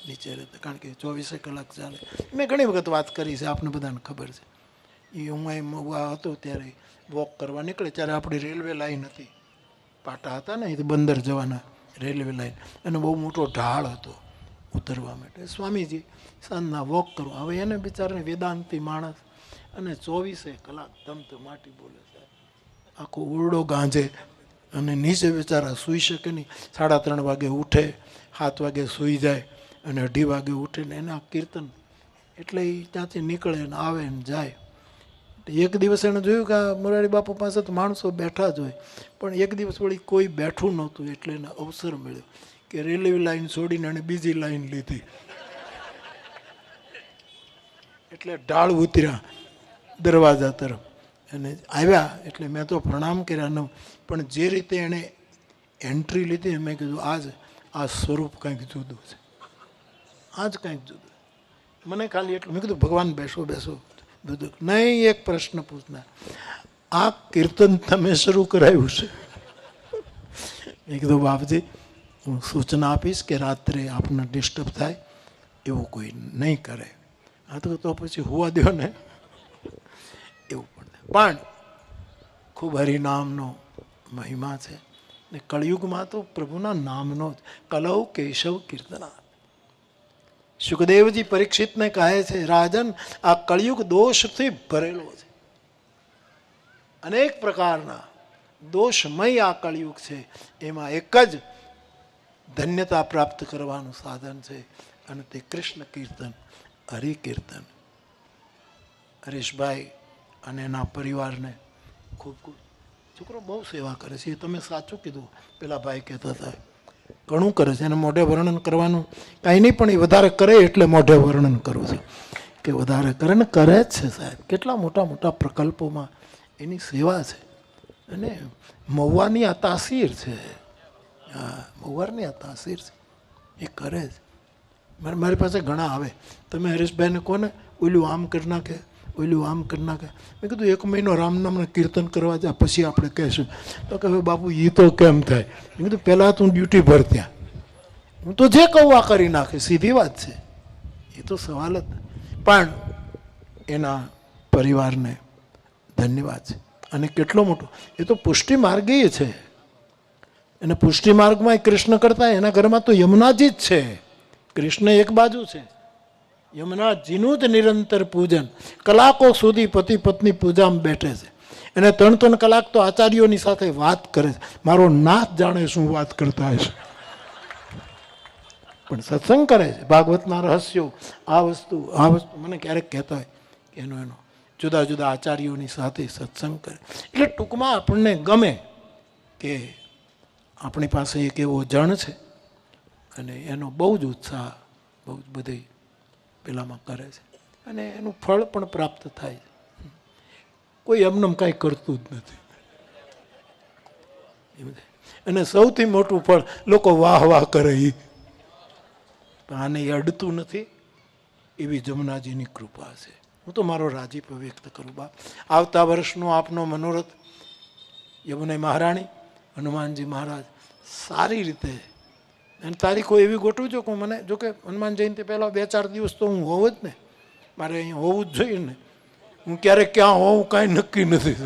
નીચે રહેતા, કારણ કે 24 કલાક ચાલે. મેં ઘણી વખત વાત કરી છે, આપને બધાને ખબર છે. એ હું અહીં મહુવા હતો ત્યારે વોક કરવા નીકળે ત્યારે આપણી રેલવે લાઈન હતી, પાટા હતા ને એ બંદર જવાના રેલવે લાઈન, અને બહુ મોટો ઢાળ હતો ઉતરવા માટે. સ્વામીજી સાંજના વોક કરવા, હવે એને બિચારાને વેદાંતી માણસ, અને 24 કલાક ધમધમાટી બોલે છે, આખો ઓરડો ગાંજે, અને નીચે બિચારા સૂઈ શકે નહીં. 3:30 વાગે ઉઠે, 7 વાગે સૂઈ જાય, અને 2:30 વાગે ઉઠે ને એના કીર્તન. એટલે એ ત્યાંથી નીકળે ને આવે ને જાય. એક દિવસ એણે જોયું કે આ મોરારી બાપુ પાસે તો માણસો બેઠા જ હોય, પણ એક દિવસ વળી કોઈ બેઠું નહોતું, એટલે એને અવસર મળ્યો કે રેલવે લાઈન છોડીને એણે બીજી લાઈન લીધી. એટલે ઢાળ ઉતર્યા દરવાજા તરફ અને આવ્યા. એટલે મેં તો પ્રણામ કર્યા ન, પણ જે રીતે એણે એન્ટ્રી લીધી મેં કીધું આજ આ સ્વરૂપ કંઈક જુદું છે, આજ કંઈક જુદું. મને ખાલી એટલું મેં કીધું ભગવાન બેસો બેસો. દૂધ નહીં, એક પ્રશ્ન પૂછના, આ કીર્તન તમે શરૂ કરાવ્યું છે? મેં કીધું બાપજી હું સૂચના આપીશ કે રાત્રે આપને ડિસ્ટર્બ થાય એવું કોઈ નહીં કરે. હા તો પછી હોવા દો ને, એવું પણ ખૂબ હરિનામનો મહિમા છે ને કળિયુગમાં તો પ્રભુના નામનો જ કલૌ કેશવ કીર્તના. સુખદેવજી પરીક્ષિતને કહે છે, રાજન આ કળિયુગ દોષથી ભરેલો છે, અનેક પ્રકારના દોષમય આ કળિયુગ છે. એમાં એક જ ધન્યતા પ્રાપ્ત કરવાનું સાધન છે, અને તે કૃષ્ણ કીર્તન, હરિકીર્તન. હરીશભાઈ અને એના પરિવારને ખૂબ ખૂબ, છોકરો બહુ સેવા કરે છે. એ તમે સાચું કીધું, પેલા ભાઈ કહેતા હતા, ઘણું કરે છે. એને મોઢે વર્ણન કરવાનું કાંઈ નહીં, પણ એ વધારે કરે એટલે મોઢે વર્ણન કરવું છે કે વધારે કરે ને કરે જ છે સાહેબ. કેટલા મોટા મોટા પ્રકલ્પોમાં એની સેવા છે. અને મહુવાની આ તાસીર છે, હા મહુવાની આ તાસીર છે, એ કરે જ. મારી પાસે ઘણા આવે, તમે હરીશભાઈને કહો ને ઓલું આમ કરી નાખે, ઓલું આમ કરી નાખે. મેં કીધું 1 મહિનો રામનામને કીર્તન કરવા જાય પછી આપણે કહેશું. તો કે હવે બાપુ એ તો કેમ થાય? મેં કીધું પહેલાં તું ડ્યુટી ભર ત્યાં, હું તો જે કહું આ કરી નાખે, સીધી વાત છે, એ તો સવાલ જ. પણ એના પરિવારને ધન્યવાદ છે. અને કેટલો મોટો એ તો પુષ્ટિ માર્ગીય છે, અને પુષ્ટિ માર્ગમાં કૃષ્ણ કરતા એના ઘરમાં તો યમુનાજી જ છે. કૃષ્ણ એક બાજુ છે, યમુનાજીનું જ નિરંતર પૂજન. કલાકો સુધી પતિ પત્ની પૂજામાં બેઠે છે, અને 3-3 કલાક તો આચાર્યોની સાથે વાત કરે છે. મારો નાથ જાણે શું વાત કરતા હશે, પણ સત્સંગ કરે છે, ભાગવતના રહસ્યો, આ વસ્તુ મને ક્યારેક કહેતા હોય કે એનો જુદા જુદા આચાર્યોની સાથે સત્સંગ કરે. એટલે ટૂંકમાં આપણને ગમે કે આપણી પાસે એક એવો જણ છે, અને એનો બહુ જ ઉત્સાહ, બહુ જ બધી પેલામાં કરે છે, અને એનું ફળ પણ પ્રાપ્ત થાય છે. કોઈ એમનેમ કાંઈ કરતું જ નથી. અને સૌથી મોટું ફળ લોકો વાહ વાહ કરે, આને અડતું નથી, એવી જમુનાજીની કૃપા છે. હું તો મારો રાજીપો વ્યક્ત કરું બાપ. આવતા વર્ષનો આપનો મનોરથ યમુના મહારાણી, હનુમાનજી મહારાજ સારી રીતે, અને તારીખો એવી ગોઠવજો કે મને, જોકે હનુમાન જયંતિ પહેલાં 2-4 દિવસ તો હું હોઉં જ ને, મારે અહીંયા હોવું જ જોઈએ ને. હું ક્યારેક ક્યાં હોઉં કાંઈ નક્કી નથી.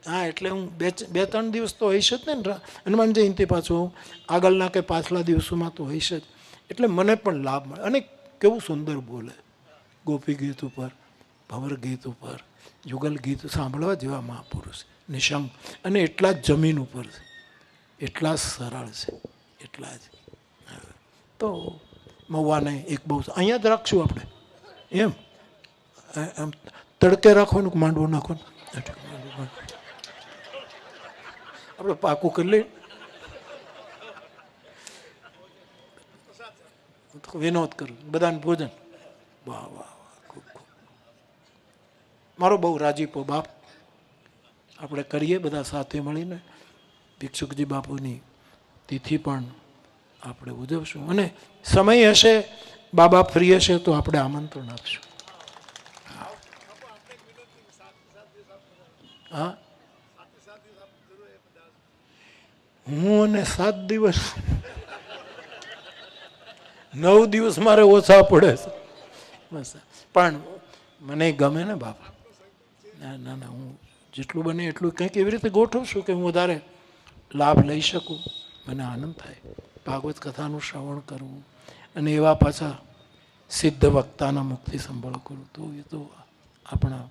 હા એટલે હું 2-3 દિવસ તો હોઈશ જ ને હનુમાન જયંતિ, પાછું આગળના કે પાછલા દિવસોમાં તો હોઈશ જ. એટલે મને પણ લાભ મળે. અને કેવું સુંદર બોલે, ગોપી ગીત ઉપર, ભંવર ગીત ઉપર, યુગલ ગીત સાંભળવા જેવા મહાપુરુષ, નિશંક. અને એટલા જ જમીન ઉપર છે, એટલા જ સરળ છે, એટલા જ. તો મહુવાને એક બહુ અહીંયા જ રાખશું આપણે, એમ આમ તડકે રાખવાનું કે માંડવો નાખવાનું, આપણે પાકું કરી લઈએ. વિનોદ કરું, બધાને ભોજન. વાહ વાહ વાહ, ખૂબ ખૂબ. મારો બહુ રાજીપો બાપ, આપણે કરીએ બધા સાથે મળીને. ભિક્ષુકજી બાપુની તિથિ પણ આપણે ઉજવશું, અને સમય હશે બાબા ફ્રી હશે તો આપણે આમંત્રણ આપશું. હા, હું અને 7 દિવસ 9 દિવસ મારે ઓછા પડે છે બસ. પણ મને ગમે ને બાપા. ના ના ના, હું જેટલું બને એટલું કંઈક એવી રીતે ગોઠવશું કે હું વધારે લાભ લઈ શકું. મને આનંદ થાય ભાગવત કથાનું શ્રવણ કરવું અને એવા પાછા સિદ્ધ વક્તાના મુક્તિ સંભળ કરું તો એ તો આપણા.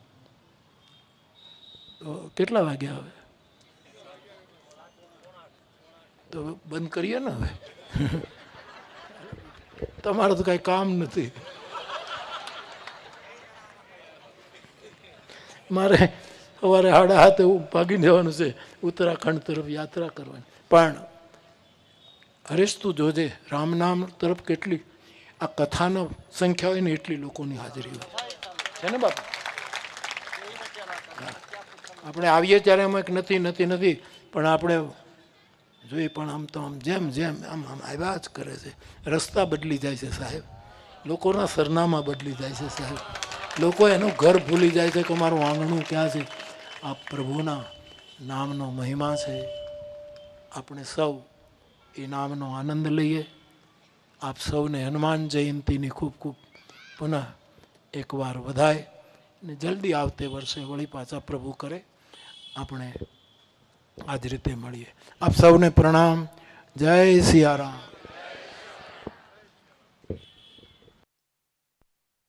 તો કેટલા વાગ્યા હવે? તો બંધ કરીએ ને હવે. તમારે તો કાંઈ કામ નથી. મારે સવારે 7:30 ભાગી જવાનું છે ઉત્તરાખંડ તરફ યાત્રા કરવાની. પણ હરેશ તું જોજે રામ નામ તરફ કેટલી આ કથાનો સંખ્યા હોય ને એટલી લોકોની હાજરી હોય છે ને બાપા. આપણે આવીએ ત્યારે એમાં એક નથી નથી નથી પણ આપણે જોઈએ પણ આમ તો આમ જેમ જેમ આમ આમ આવ્યા જ કરે છે. રસ્તા બદલી જાય છે સાહેબ, લોકોના સરનામા બદલી જાય છે સાહેબ, લોકો એનું ઘર ભૂલી જાય છે કે મારું આંગણું ક્યાં છે. આ પ્રભુના નામનો મહિમા છે. આપણે સૌ એ નામનો આનંદ લઈએ. આપ સૌને હનુમાન જયંતીની ખૂબ ખૂબ પુનઃ એકવાર વધાય ને જલ્દી આવતે વર્ષે વળી પાછા પ્રભુ કરે આપણે આ જ રીતે મળીએ. આપ સૌને પ્રણામ. જય સિયારામ.